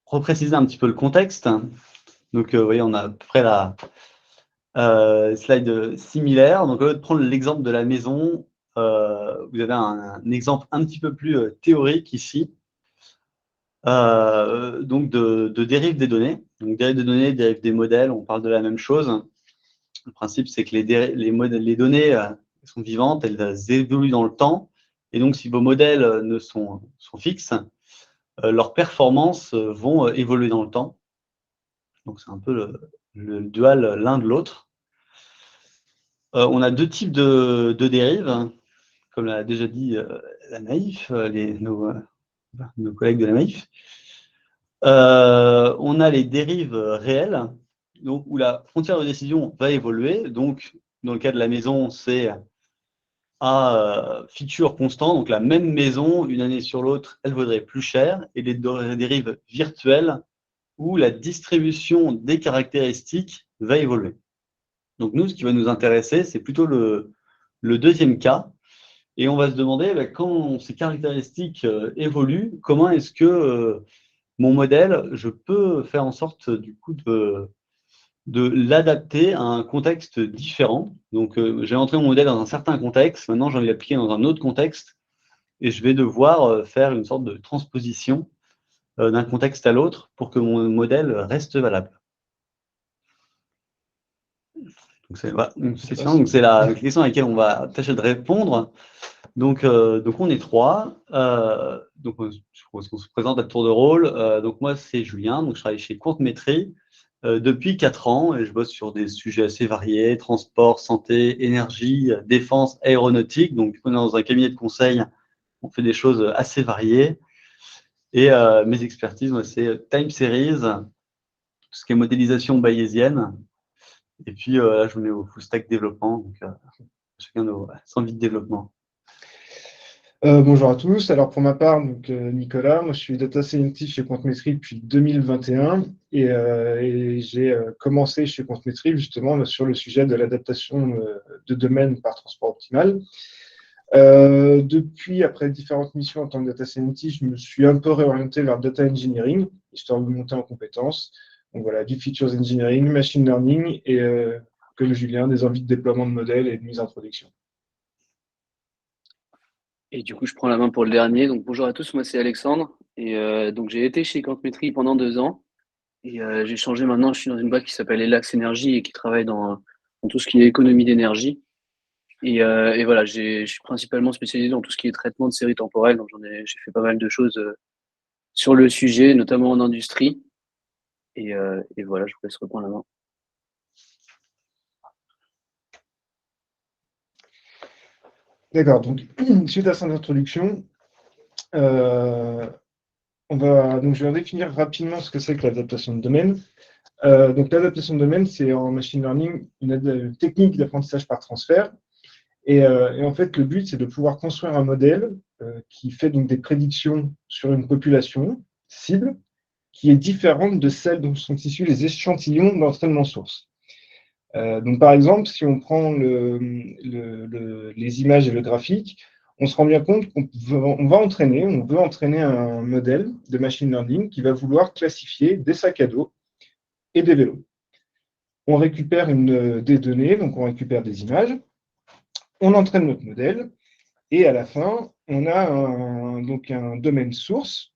repréciser un petit peu le contexte. Donc, vous voyez, on a à peu près la slide similaire. Donc, au lieu de prendre l'exemple de la maison, vous avez un exemple un petit peu plus théorique ici. Donc, de dérive des données. Donc, dérive des données, dérive des modèles, on parle de la même chose. Le principe, c'est que les données sont vivantes, elles évoluent dans le temps. Et donc, si vos modèles sont fixes, leurs performances vont évoluer dans le temps. Donc, c'est un peu le dual l'un de l'autre. On a deux types de dérives, comme l'a déjà dit la Maïf, nos collègues de la Maïf. On a les dérives réelles, donc, où la frontière de décision va évoluer. Donc, dans le cas de la maison, c'est à feature constant. Donc, la même maison, une année sur l'autre, elle vaudrait plus cher. Et les dérives virtuelles, où la distribution des caractéristiques va évoluer. Donc, nous, ce qui va nous intéresser, c'est plutôt le deuxième cas. Et on va se demander, quand ces caractéristiques évoluent, comment est-ce que mon modèle, je peux faire en sorte, du coup, de l'adapter à un contexte différent. Donc, j'ai entré mon modèle dans un certain contexte. Maintenant, j'ai envie de l'appliquer dans un autre contexte. Et je vais devoir faire une sorte de transposition d'un contexte à l'autre pour que mon modèle reste valable. Donc, c'est la question à laquelle on va tâcher de répondre. Donc on est trois. Donc, je propose qu'on se présente à tour de rôle. Donc, moi, c'est Julien. Donc, je travaille chez Courtemétrie depuis 4 ans et je bosse sur des sujets assez variés, transport, santé, énergie, défense, aéronautique. Donc, on est dans un cabinet de conseil. On fait des choses assez variées. Et mes expertises, moi, c'est time series, tout ce qui est modélisation bayésienne. Et puis, là, je me mets au full stack développement. Donc, chacun nos envies de développement. Bonjour à tous. Alors pour ma part, donc, Nicolas, moi je suis data scientist chez Courtemétrie depuis 2021 et j'ai commencé chez Courtemétrie justement sur le sujet de l'adaptation de domaines par transport optimal. Depuis, après différentes missions en tant que data scientist, je me suis un peu réorienté vers data engineering, histoire de monter en compétences. Donc voilà, du features engineering, machine learning et comme Julien, des envies de déploiement de modèles et de mise en production. Et du coup, je prends la main pour le dernier. Donc, bonjour à tous, moi c'est Alexandre. Et donc, j'ai été chez Courtemétrie pendant 2 ans. Et j'ai changé maintenant, je suis dans une boîte qui s'appelle Elax Énergie et qui travaille dans tout ce qui est économie d'énergie. Et voilà, je suis principalement spécialisé dans tout ce qui est traitement de séries temporelles. Donc, j'ai fait pas mal de choses sur le sujet, notamment en industrie. Et voilà, je vous laisse reprendre la main. D'accord, donc suite à cette introduction, je vais définir rapidement ce que c'est que l'adaptation de domaine. Donc l'adaptation de domaine, c'est en machine learning une technique d'apprentissage par transfert. Et en fait, le but, c'est de pouvoir construire un modèle qui fait donc des prédictions sur une population cible qui est différente de celle dont sont issus les échantillons d'entraînement source. Donc, par exemple, si on prend les images et le graphique, on se rend bien compte qu'on veut entraîner un modèle de machine learning qui va vouloir classifier des sacs à dos et des vélos. On récupère des données, donc on récupère des images, on entraîne notre modèle, et à la fin, on a un domaine source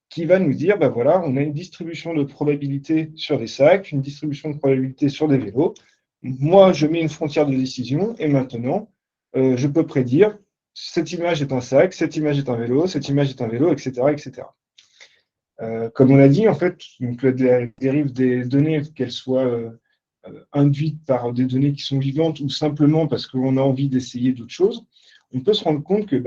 qui va nous dire, voilà, on a une distribution de probabilité sur des sacs, une distribution de probabilité sur des vélos. Moi, je mets une frontière de décision et maintenant, je peux prédire cette image est un sac, cette image est un vélo, cette image est un vélo, etc. etc. Comme on l'a dit, en fait, donc, la dérive des données, qu'elles soient induites par des données qui sont vivantes ou simplement parce qu'on a envie d'essayer d'autres choses, on peut se rendre compte que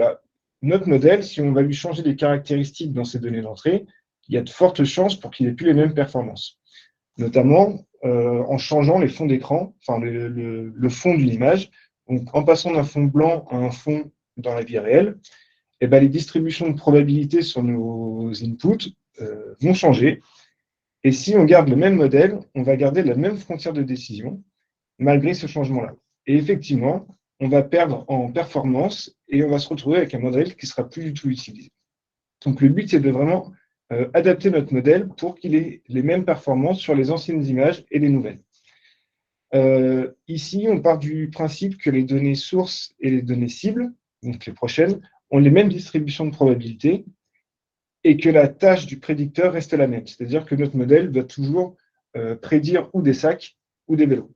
notre modèle, si on va lui changer des caractéristiques dans ces données d'entrée, il y a de fortes chances pour qu'il n'ait plus les mêmes performances. Notamment, en changeant les fonds d'écran, enfin le fond d'une image. Donc, en passant d'un fond blanc à un fond dans la vie réelle, eh ben, les distributions de probabilité sur nos inputs vont changer. Et si on garde le même modèle, on va garder la même frontière de décision, malgré ce changement-là. Et effectivement, on va perdre en performance et on va se retrouver avec un modèle qui ne sera plus du tout utilisé. Donc, le but, c'est de vraiment adapter notre modèle pour qu'il ait les mêmes performances sur les anciennes images et les nouvelles. Ici, on part du principe que les données sources et les données cibles, donc les prochaines, ont les mêmes distributions de probabilité et que la tâche du prédicteur reste la même. C'est-à-dire que notre modèle doit toujours prédire ou des sacs ou des vélos.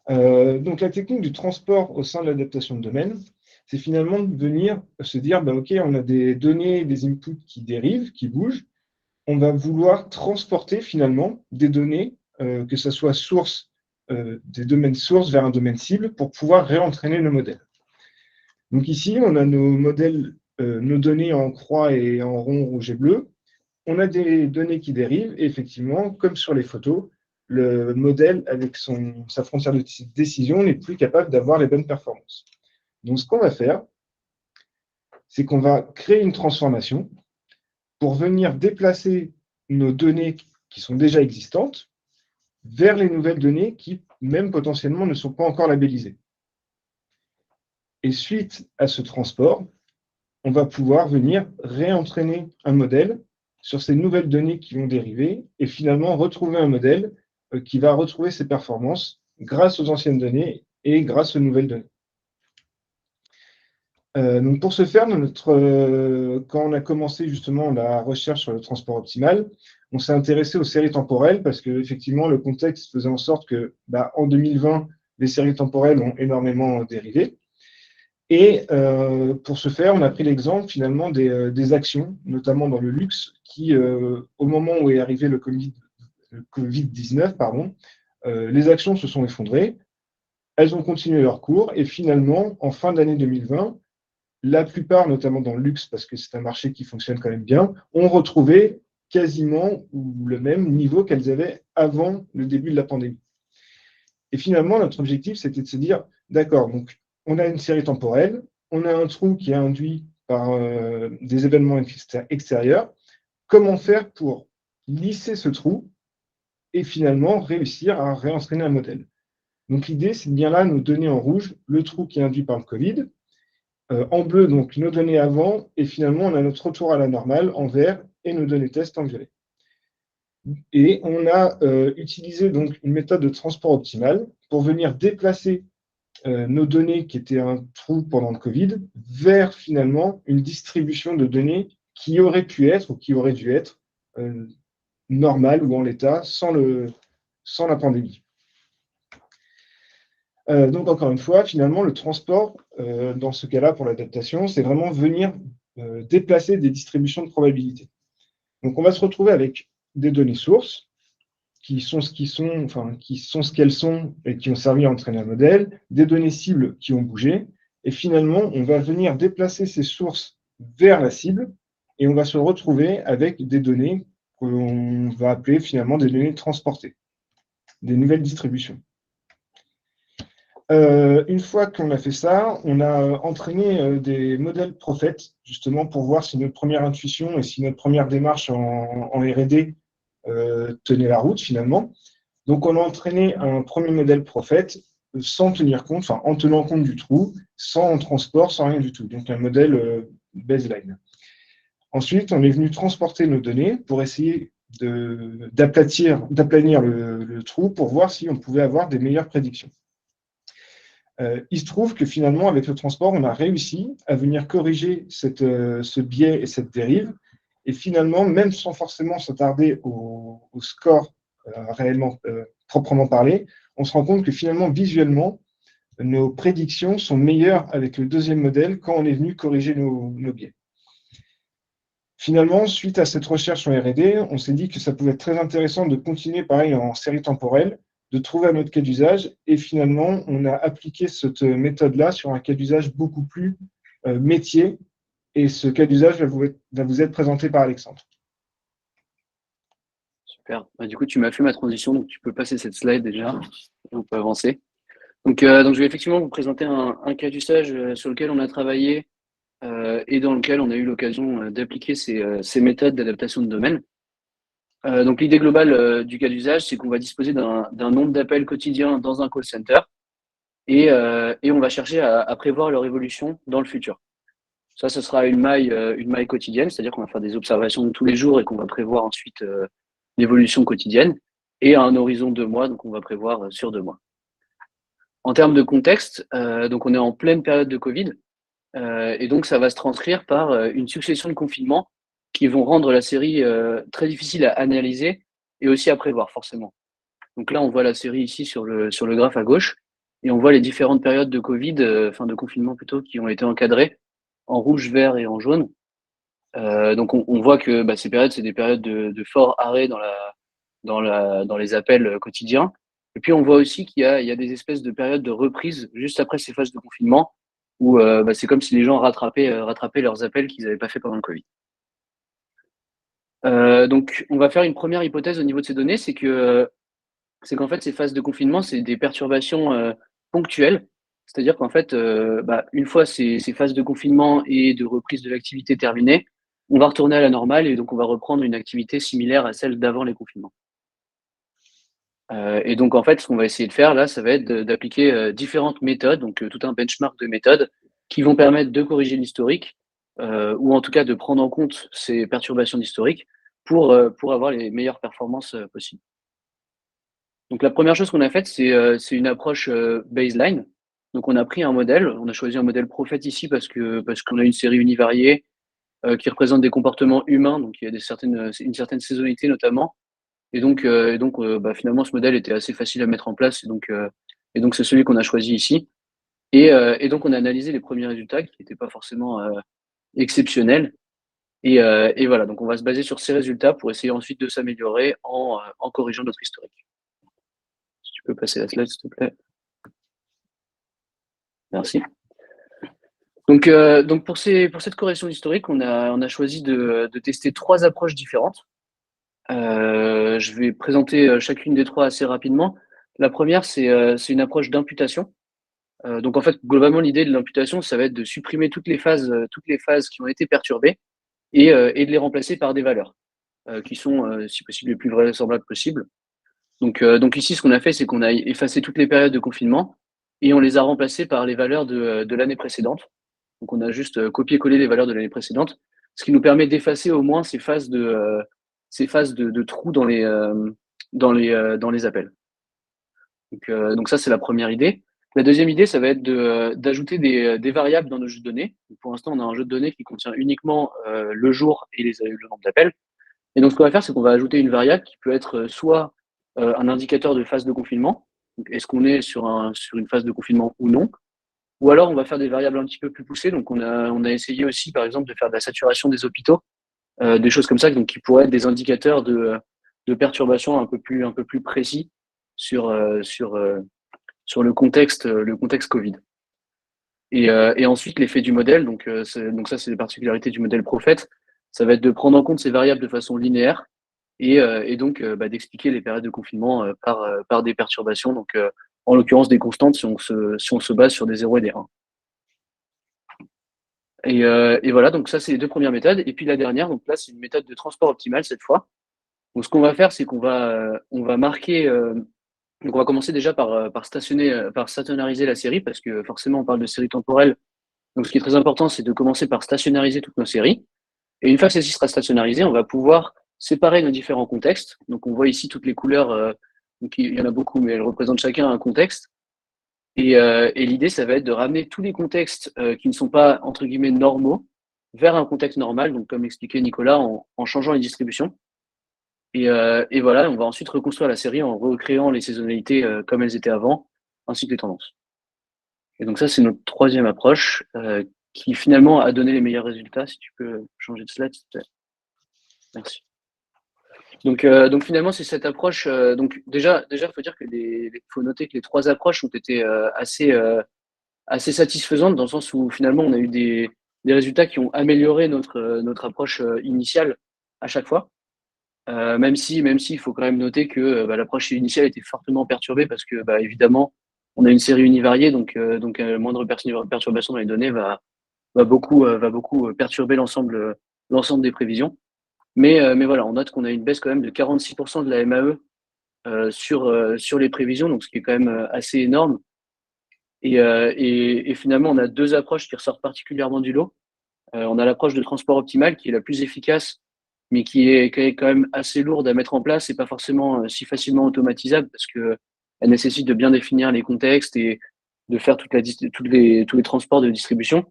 Donc, la technique du transport au sein de l'adaptation de domaine, c'est finalement de venir se dire, OK, on a des données, des inputs qui dérivent, qui bougent. On va vouloir transporter finalement des données, que ce soit source, des domaines sources vers un domaine cible pour pouvoir réentraîner nos modèles. Donc ici, on a nos modèles, nos données en croix et en rond rouge et bleu. On a des données qui dérivent et effectivement, comme sur les photos, le modèle avec sa frontière de décision n'est plus capable d'avoir les bonnes performances. Donc ce qu'on va faire, c'est qu'on va créer une transformation pour venir déplacer nos données qui sont déjà existantes vers les nouvelles données qui, même potentiellement, ne sont pas encore labellisées. Et suite à ce transport, on va pouvoir venir réentraîner un modèle sur ces nouvelles données qui vont dériver et finalement retrouver un modèle qui va retrouver ses performances grâce aux anciennes données et grâce aux nouvelles données. Donc pour ce faire, quand on a commencé justement la recherche sur le transport optimal, on s'est intéressé aux séries temporelles parce que effectivement le contexte faisait en sorte que en 2020, les séries temporelles ont énormément dérivé. Et pour ce faire, on a pris l'exemple finalement des actions, notamment dans le luxe, qui au moment où est arrivé le Covid-19, les actions se sont effondrées, elles ont continué leur cours et finalement, en fin d'année 2020, la plupart, notamment dans le luxe, parce que c'est un marché qui fonctionne quand même bien, ont retrouvé quasiment le même niveau qu'elles avaient avant le début de la pandémie. Et finalement, notre objectif, c'était de se dire, d'accord, donc on a une série temporelle, on a un trou qui est induit par des événements extérieurs. Comment faire pour lisser ce trou et finalement réussir à réentraîner un modèle? Donc l'idée, c'est bien là nos données en rouge, le trou qui est induit par le Covid, en bleu, donc nos données avant, et finalement, on a notre retour à la normale en vert et nos données test en violet. Et on a utilisé donc une méthode de transport optimal pour venir déplacer nos données qui étaient un trou pendant le Covid vers finalement une distribution de données qui aurait pu être ou qui aurait dû être normale ou en l'état sans la pandémie. Donc, encore une fois, finalement, le transport, dans ce cas-là, pour l'adaptation, c'est vraiment venir déplacer des distributions de probabilité. Donc, on va se retrouver avec des données sources qui sont ce qu'elles sont et qui ont servi à entraîner un modèle, des données cibles qui ont bougé, et finalement, on va venir déplacer ces sources vers la cible, et on va se retrouver avec des données qu'on va appeler finalement des données transportées, des nouvelles distributions. Une fois qu'on a fait ça, on a entraîné des modèles prophètes, justement pour voir si notre première intuition et si notre première démarche en R&D tenait la route finalement. Donc on a entraîné un premier modèle prophète sans tenir compte, enfin en tenant compte du trou, sans transport, sans rien du tout. Donc un modèle baseline. Ensuite, on est venu transporter nos données pour essayer d'aplanir le trou pour voir si on pouvait avoir des meilleures prédictions. Il se trouve que finalement, avec le transport, on a réussi à venir corriger ce biais et cette dérive. Et finalement, même sans forcément s'attarder au score réellement proprement parlé, on se rend compte que finalement, visuellement, nos prédictions sont meilleures avec le deuxième modèle quand on est venu corriger nos biais. Finalement, suite à cette recherche en R&D, on s'est dit que ça pouvait être très intéressant de continuer pareil en série temporelle, de trouver un autre cas d'usage, et finalement, on a appliqué cette méthode-là sur un cas d'usage beaucoup plus métier, et ce cas d'usage va vous être présenté par Alexandre. Super. Bah, du coup, tu m'as fait ma transition, donc tu peux passer cette slide déjà. On peut avancer. Donc, je vais effectivement vous présenter un cas d'usage sur lequel on a travaillé et dans lequel on a eu l'occasion d'appliquer ces méthodes d'adaptation de domaine. Donc, l'idée globale du cas d'usage, c'est qu'on va disposer d'un nombre d'appels quotidiens dans un call center et on va chercher à prévoir leur évolution dans le futur. Ça, ce sera une maille quotidienne, c'est-à-dire qu'on va faire des observations de tous les jours et qu'on va prévoir ensuite l'évolution quotidienne, et à un horizon de 2 mois, donc on va prévoir sur 2 mois. En termes de contexte, donc on est en pleine période de Covid, et donc ça va se transcrire par une succession de confinements qui vont rendre la série très difficile à analyser et aussi à prévoir forcément. Donc là, on voit la série ici sur le graphe à gauche, et on voit les différentes périodes de Covid, enfin de confinement plutôt, qui ont été encadrées en rouge, vert et en jaune. Donc on voit que ces périodes, c'est des périodes de fort arrêt dans les appels quotidiens. Et puis on voit aussi qu'il y a des espèces de périodes de reprise juste après ces phases de confinement où c'est comme si les gens rattrapaient leurs appels qu'ils n'avaient pas fait pendant le Covid. Donc on va faire une première hypothèse au niveau de ces données, c'est qu'en fait ces phases de confinement, c'est des perturbations ponctuelles. C'est-à-dire qu'en fait, une fois ces phases de confinement et de reprise de l'activité terminées, on va retourner à la normale et donc on va reprendre une activité similaire à celle d'avant les confinements. Et donc en fait, ce qu'on va essayer de faire là, ça va être d'appliquer différentes méthodes, donc tout un benchmark de méthodes qui vont permettre de corriger l'historique, ou en tout cas de prendre en compte ces perturbations d'historique pour avoir les meilleures performances possibles. Donc la première chose qu'on a faite, c'est une approche baseline. Donc on a pris un modèle, on a choisi un modèle Prophet ici parce qu'on a une série univariée qui représente des comportements humains, donc il y a une certaine saisonnalité notamment. Et donc finalement, ce modèle était assez facile à mettre en place, et donc c'est celui qu'on a choisi ici. Et donc on a analysé les premiers résultats qui n'étaient pas forcément exceptionnels. Et voilà, donc on va se baser sur ces résultats pour essayer ensuite de s'améliorer en corrigeant notre historique. Si tu peux passer la slide, s'il te plaît. Merci. Donc pour cette correction historique, on a choisi de tester 3 approches différentes. Je vais présenter chacune des 3 assez rapidement. La première, c'est une approche d'imputation. Donc en fait, globalement, l'idée de l'imputation, ça va être de supprimer toutes les phases qui ont été perturbées et de les remplacer par des valeurs qui sont, si possible, les plus vraisemblables possibles. Donc ici, ce qu'on a fait, c'est qu'on a effacé toutes les périodes de confinement et on les a remplacées par les valeurs de l'année précédente. Donc on a juste copié-collé les valeurs de l'année précédente, ce qui nous permet d'effacer au moins ces phases de trous dans les appels. Donc ça, c'est la première idée. La deuxième idée, ça va être d'ajouter des variables dans nos jeux de données. Donc pour l'instant, on a un jeu de données qui contient uniquement le jour et le nombre d'appels. Et donc ce qu'on va faire, c'est qu'on va ajouter une variable qui peut être soit un indicateur de phase de confinement. Donc est-ce qu'on est sur une phase de confinement ou non? Ou alors on va faire des variables un petit peu plus poussées. Donc on a essayé aussi, par exemple, de faire de la saturation des hôpitaux, des choses comme ça, donc qui pourraient être des indicateurs de perturbations un peu plus précis sur le contexte Covid. Et ensuite, l'effet du modèle, donc ça, c'est les particularités du modèle Prophet, ça va être de prendre en compte ces variables de façon linéaire et donc d'expliquer les périodes de confinement par des perturbations, donc en l'occurrence des constantes si on se base sur des 0 et des 1. Et voilà, donc ça, c'est les 2 premières méthodes. Et puis la dernière, donc là, c'est une méthode de transport optimal cette fois. Donc ce qu'on va faire, c'est qu'on va marquer. Donc on va commencer déjà par stationnariser la série, parce que forcément, on parle de série temporelle. Donc ce qui est très important, c'est de commencer par stationnariser toutes nos séries. Et une fois que celle-ci sera stationnarisée, on va pouvoir séparer nos différents contextes. Donc on voit ici toutes les couleurs. Donc il y en a beaucoup, mais elles représentent chacun un contexte. Et l'idée, ça va être de ramener tous les contextes qui ne sont pas, entre guillemets, normaux vers un contexte normal, donc comme expliquait Nicolas, en changeant les distributions. Et voilà, on va ensuite reconstruire la série en recréant les saisonnalités comme elles étaient avant, ainsi que les tendances. Et donc ça, c'est notre 3e approche qui finalement a donné les meilleurs résultats. Si tu peux changer de slide, s'il te plaît. Merci. Donc finalement, c'est cette approche. Donc déjà, il faut noter que les 3 approches ont été assez satisfaisantes, dans le sens où finalement, on a eu des résultats qui ont amélioré notre approche initiale à chaque fois. Même si il faut quand même noter que l'approche initiale était fortement perturbée parce que évidemment, on a une série univariée, donc moindre perturbation dans les données va beaucoup perturber l'ensemble des prévisions. Mais voilà, on note qu'on a une baisse quand même de 46% de la MAE sur les prévisions, donc ce qui est quand même assez énorme. Et finalement, on a deux approches qui ressortent particulièrement du lot. On a l'approche de transport optimal qui est la plus efficace, mais qui est quand même assez lourde à mettre en place et pas forcément si facilement automatisable parce que elle nécessite de bien définir les contextes et de faire tous les transports de distribution.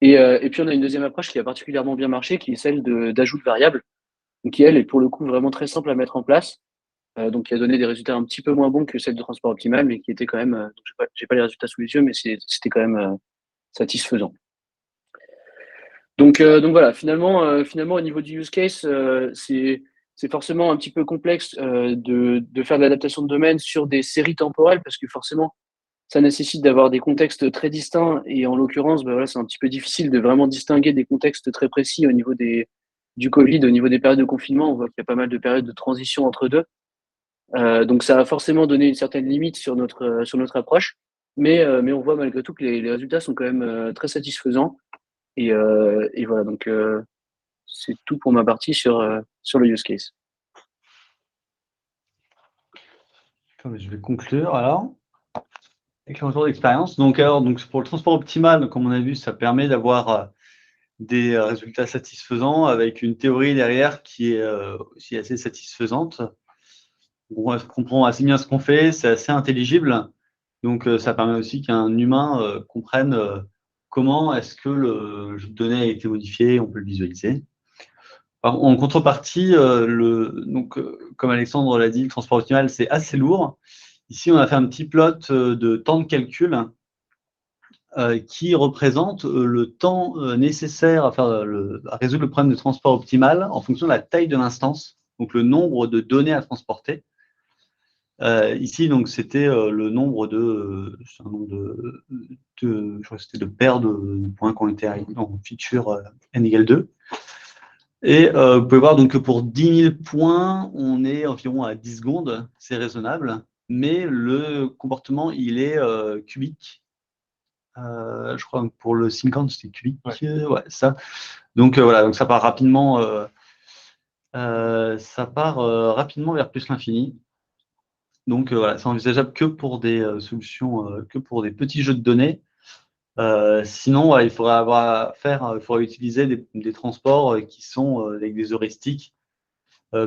Et puis on a une deuxième approche qui a particulièrement bien marché, qui est celle d'ajout de variables, donc qui elle est pour le coup vraiment très simple à mettre en place, donc qui a donné des résultats un petit peu moins bons que celle de transport optimal, mais qui était quand même, j'ai pas les résultats sous les yeux, mais c'était quand même satisfaisant. Donc voilà, finalement au niveau du use case, c'est forcément un petit peu complexe de faire de l'adaptation de domaine sur des séries temporelles parce que forcément ça nécessite d'avoir des contextes très distincts et en l'occurrence, voilà, c'est un petit peu difficile de vraiment distinguer des contextes très précis au niveau du Covid, au niveau des périodes de confinement. On voit qu'il y a pas mal de périodes de transition entre deux. Donc ça a forcément donné une certaine limite sur notre approche, mais on voit malgré tout que les résultats sont quand même très satisfaisants. Et voilà, donc c'est tout pour ma partie sur le use case. Je vais conclure alors avec le retour d'expérience. Donc pour le transport optimal, comme on a vu, ça permet d'avoir des résultats satisfaisants avec une théorie derrière qui est aussi assez satisfaisante. On comprend assez bien ce qu'on fait, c'est assez intelligible. Donc ça permet aussi qu'un humain comprenne comment est-ce que le jeu de données a été modifié, on peut le visualiser. En contrepartie, comme Alexandre l'a dit, le transport optimal, c'est assez lourd. Ici, on a fait un petit plot de temps de calcul qui représente le temps nécessaire à résoudre le problème de transport optimal en fonction de la taille de l'instance, donc le nombre de données à transporter. Ici, donc, c'était le nombre de je crois que c'était de paires de points qui ont été arrivés dans feature n égale 2. Et vous pouvez voir donc que pour 10 000 points, on est environ à 10 secondes, c'est raisonnable, mais le comportement, il est cubique. Je crois que pour le SYNCORN, c'était cubique, ouais, ça. Donc voilà, donc ça part rapidement, rapidement vers plus l'infini. Donc voilà, c'est envisageable que pour des solutions, que pour des petits jeux de données. Sinon, voilà, il faudrait utiliser des transports qui sont avec des heuristiques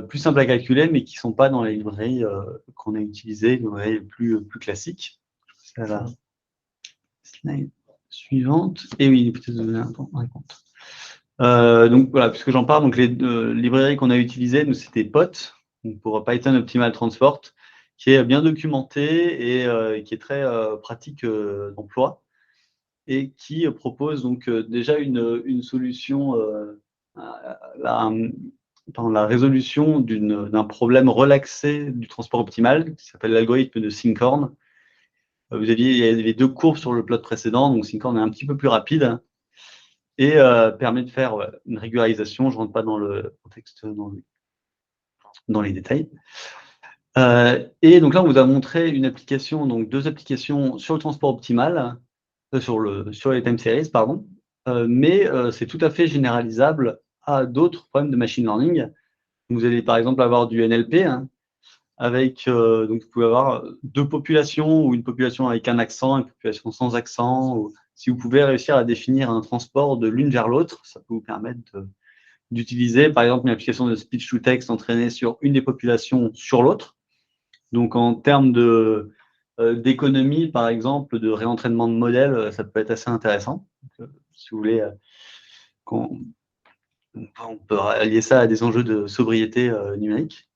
plus simples à calculer, mais qui ne sont pas dans les librairies qu'on a utilisées, les librairies plus classiques. C'est la slide suivante. Et oui, peut-être donner un temps compte. Donc voilà, puisque j'en parle, donc les librairies qu'on a utilisées, nous c'était POT, donc pour Python Optimal Transport, qui est bien documenté et qui est très pratique d'emploi et qui propose donc déjà une solution dans la résolution d'un problème relaxé du transport optimal qui s'appelle l'algorithme de SYNCORN. Il y avait deux courbes sur le plot précédent, donc SYNCORN est un petit peu plus rapide et permet de faire une régularisation. Je ne rentre pas dans le contexte, dans les détails. Et donc là, on vous a montré une application, donc deux applications sur le transport optimal, sur les time series, pardon, mais c'est tout à fait généralisable à d'autres problèmes de machine learning. Vous allez par exemple avoir du NLP, hein, avec, donc vous pouvez avoir deux populations, ou une population avec un accent, une population sans accent. Ou, si vous pouvez réussir à définir un transport de l'une vers l'autre, ça peut vous permettre d'utiliser par exemple une application de speech to text entraînée sur une des populations sur l'autre. Donc en termes d'économie, par exemple, de réentraînement de modèles, ça peut être assez intéressant. Donc, si vous voulez, on peut allier ça à des enjeux de sobriété numérique.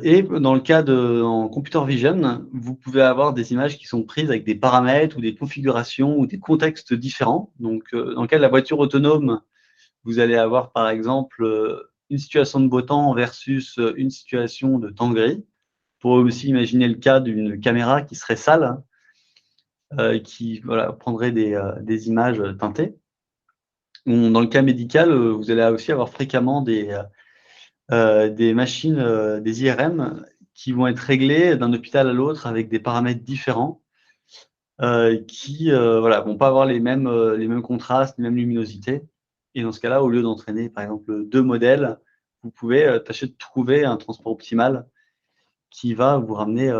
Et dans le cas en computer vision, vous pouvez avoir des images qui sont prises avec des paramètres ou des configurations ou des contextes différents. Donc, dans le cas de la voiture autonome, vous allez avoir par exemple une situation de beau temps versus une situation de temps gris. Vous pourrez aussi imaginer le cas d'une caméra qui serait sale, qui prendrait des images teintées. Dans le cas médical, vous allez aussi avoir fréquemment des des machines, des IRM qui vont être réglées d'un hôpital à l'autre avec des paramètres différents, qui voilà, vont pas avoir les mêmes contrastes, les mêmes luminosités. Et dans ce cas-là, au lieu d'entraîner, par exemple, 2 modèles, vous pouvez tâcher de trouver un transport optimal qui va vous ramener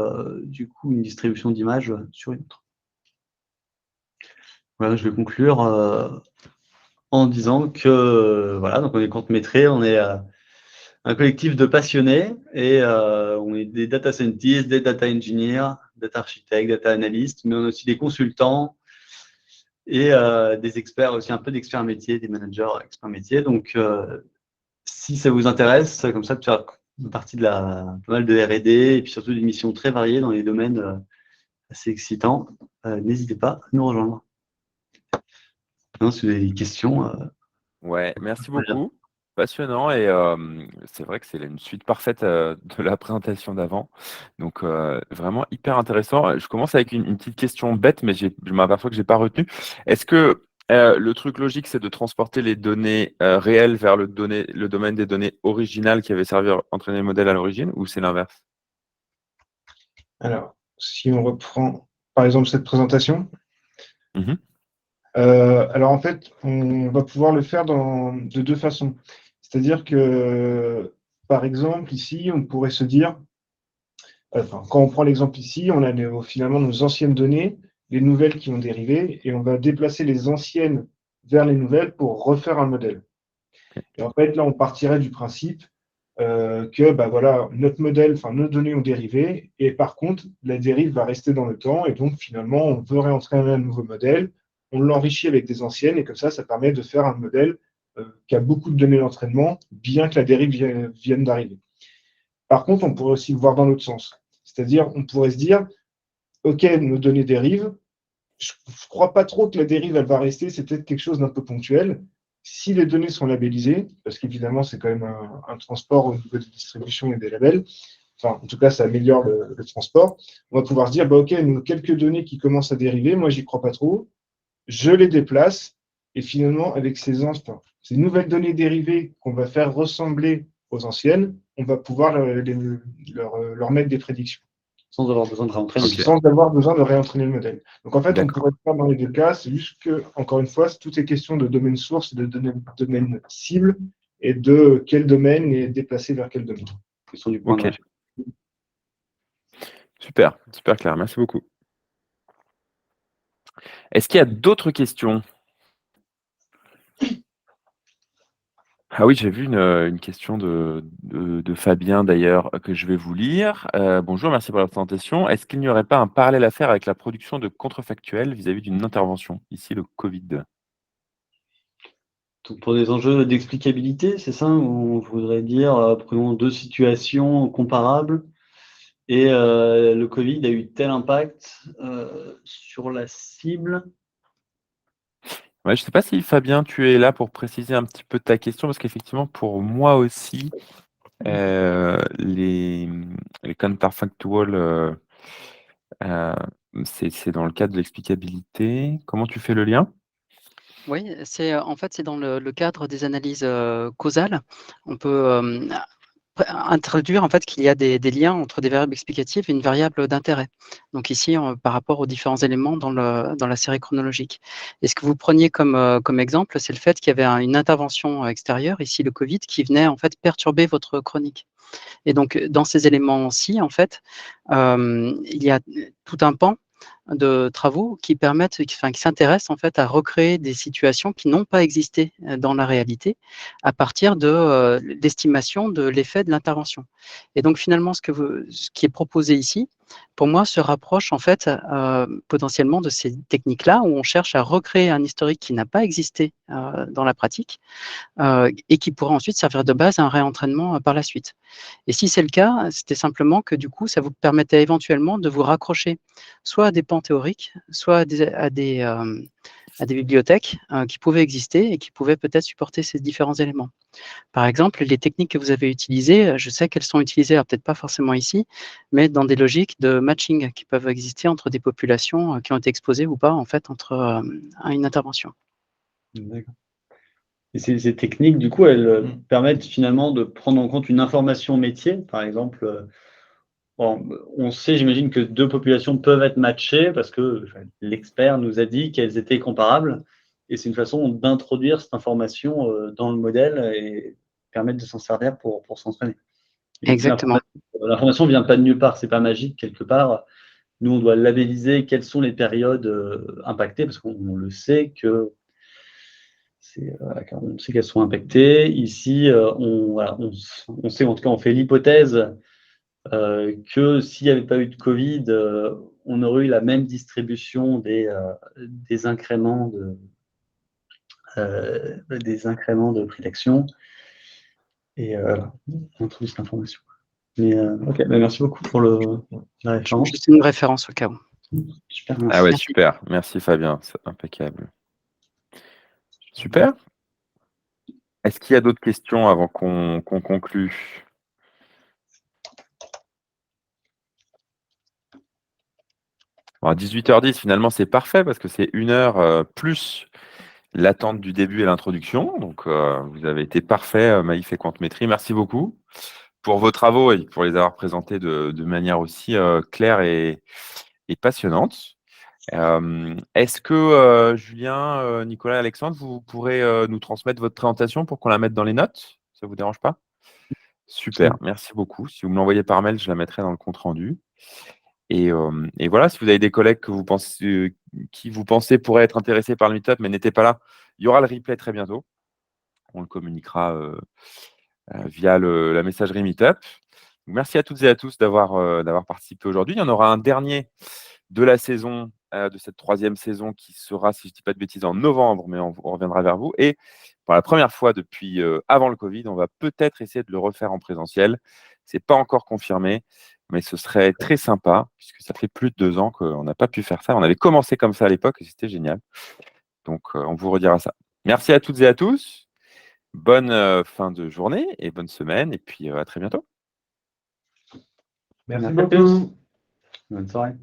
du coup une distribution d'images sur une autre. Voilà, je vais conclure en disant que voilà, donc on est Compte-Métré, on est un collectif de passionnés et on est des data scientists, des data engineers, data architectes, data analystes, mais on a aussi des consultants et des experts, aussi un peu d'experts métiers, des managers experts métiers. Donc, si ça vous intéresse, comme ça, de faire partie de pas mal de R&D et puis surtout des missions très variées dans les domaines assez excitants, n'hésitez pas à nous rejoindre. Non, si vous avez des questions. Ouais, merci Voilà. beaucoup. Passionnant et c'est vrai que c'est une suite parfaite de la présentation d'avant. Donc vraiment hyper intéressant. Je commence avec une petite question bête, mais je m'aperçois que j'ai pas retenu. Est-ce que le truc logique, c'est de transporter les données réelles vers le domaine des données originales qui avaient servi à entraîner le modèle à l'origine, ou c'est l'inverse? Alors, si on reprend par exemple cette présentation, Mhm. alors en fait, on va pouvoir le faire de 2 façons. C'est-à-dire que, par exemple, ici, on pourrait se dire, enfin, quand on prend l'exemple ici, on a finalement nos anciennes données, les nouvelles qui ont dérivé, et on va déplacer les anciennes vers les nouvelles pour refaire un modèle. Et en fait, là, on partirait du principe que bah, voilà, notre modèle, enfin nos données ont dérivé, et par contre, la dérive va rester dans le temps, et donc finalement, on veut réentraîner un nouveau modèle, on l'enrichit avec des anciennes, et comme ça permet de faire un modèle qui a beaucoup de données d'entraînement, bien que la dérive vienne d'arriver. Par contre, on pourrait aussi le voir dans l'autre sens. C'est-à-dire, on pourrait se dire, OK, nos données dérivent, je ne crois pas trop que la dérive, elle va rester, c'est peut-être quelque chose d'un peu ponctuel. Si les données sont labellisées, parce qu'évidemment, c'est quand même un transport au niveau des distributions et des labels, enfin, en tout cas, ça améliore le transport, on va pouvoir se dire, bah, OK, nos quelques données qui commencent à dériver, moi, j'y crois pas trop, je les déplace, et finalement, avec ces nouvelles données dérivées qu'on va faire ressembler aux anciennes, on va pouvoir leur mettre des prédictions Sans avoir besoin de réentraîner. Ok. sans avoir besoin de réentraîner le modèle. Donc en fait, on D'accord. pourrait le faire dans les 2 cas, c'est juste que, encore une fois, tout est question de domaine source, de domaine cible, et de quel domaine est déplacé vers quel domaine. Question du point de Ok. recherche. Super, super clair. Merci beaucoup. Est-ce qu'il y a d'autres questions? Ah oui, j'ai vu une question de Fabien d'ailleurs que je vais vous lire. Bonjour, merci pour la présentation. Est-ce qu'il n'y aurait pas un parallèle à faire avec la production de contrefactuels vis-à-vis d'une intervention, ici le Covid? Donc, pour des enjeux d'explicabilité, c'est ça? Où on voudrait dire, prenons 2 situations comparables et le Covid a eu tel impact sur la cible. Ouais, je ne sais pas si Fabien, tu es là pour préciser un petit peu ta question, parce qu'effectivement, pour moi aussi, les counterfactuals, c'est dans le cadre de l'explicabilité. Comment tu fais le lien? Oui, c'est, en fait, c'est dans le cadre des analyses, causales. On peut, introduire en fait qu'il y a des liens entre des variables explicatives et une variable d'intérêt. Donc ici, par rapport aux différents éléments dans la série chronologique. Et ce que vous preniez comme exemple, c'est le fait qu'il y avait une intervention extérieure, ici le Covid, qui venait en fait perturber votre chronique. Et donc dans ces éléments-ci, en fait, il y a tout un pan de travaux qui permettent, qui s'intéressent en fait à recréer des situations qui n'ont pas existé dans la réalité à partir de l'estimation de l'effet de l'intervention. Et donc finalement, ce qui est proposé ici, pour moi, se rapproche en fait potentiellement de ces techniques-là où on cherche à recréer un historique qui n'a pas existé dans la pratique et qui pourra ensuite servir de base à un réentraînement par la suite. Et si c'est le cas, c'était simplement que du coup, ça vous permettait éventuellement de vous raccrocher soit à des pans théoriques, soit à des bibliothèques qui pouvaient exister et qui pouvaient peut-être supporter ces différents éléments. Par exemple, les techniques que vous avez utilisées, je sais qu'elles sont utilisées, alors peut-être pas forcément ici, mais dans des logiques de matching qui peuvent exister entre des populations qui ont été exposées ou pas en fait à une intervention. D'accord. Et ces techniques, du coup, elles permettent finalement de prendre en compte une information métier. Par exemple, on sait, j'imagine, que 2 populations peuvent être matchées parce que l'expert nous a dit qu'elles étaient comparables. Et c'est une façon d'introduire cette information dans le modèle et permettre de s'en servir pour s'entraîner. Et Exactement. l'information ne vient pas de nulle part, c'est pas magique quelque part. Nous, on doit labelliser quelles sont les périodes impactées parce qu'on le sait que on sait qu'elles sont impactées. Ici, on sait, en tout cas, on fait l'hypothèse que s'il n'y avait pas eu de Covid, on aurait eu la même distribution des incréments de prix d'action. Et voilà, on trouve cette information. Mais ok, merci beaucoup pour la référence. Juste une référence au cas où. Super, merci. Ah ouais, Merci. super. Merci Fabien, c'est impeccable. Super. Est-ce qu'il y a d'autres questions avant qu'on conclue? Bon, à 18h10, finalement, c'est parfait parce que c'est 1 heure plus l'attente du début et l'introduction. Donc, vous avez été parfait, Maïf et Quantemétrie. Merci beaucoup pour vos travaux et pour les avoir présentés de manière aussi claire et passionnante. Est-ce que Julien, Nicolas, Alexandre, vous pourrez nous transmettre votre présentation pour qu'on la mette dans les notes? Ça ne vous dérange pas? Super, merci beaucoup. Si vous me l'envoyez par mail, je la mettrai dans le compte-rendu. Et voilà, si vous avez des collègues qui vous pensez pourraient être intéressés par le meet-up, mais n'étaient pas là, il y aura le replay très bientôt. On le communiquera via la messagerie Meetup. Merci à toutes et à tous d'avoir participé aujourd'hui. Il y en aura un dernier de la saison, de cette 3e saison qui sera, si je ne dis pas de bêtises, en novembre, mais on reviendra vers vous. Et pour la première fois depuis avant le Covid, on va peut-être essayer de le refaire en présentiel. Ce n'est pas encore confirmé, mais ce serait très sympa, puisque ça fait plus de 2 ans qu'on n'a pas pu faire ça. On avait commencé comme ça à l'époque et c'était génial. Donc, on vous redira ça. Merci à toutes et à tous. Bonne fin de journée et bonne semaine. Et puis, à très bientôt. Merci à beaucoup. tous. Bonne soirée.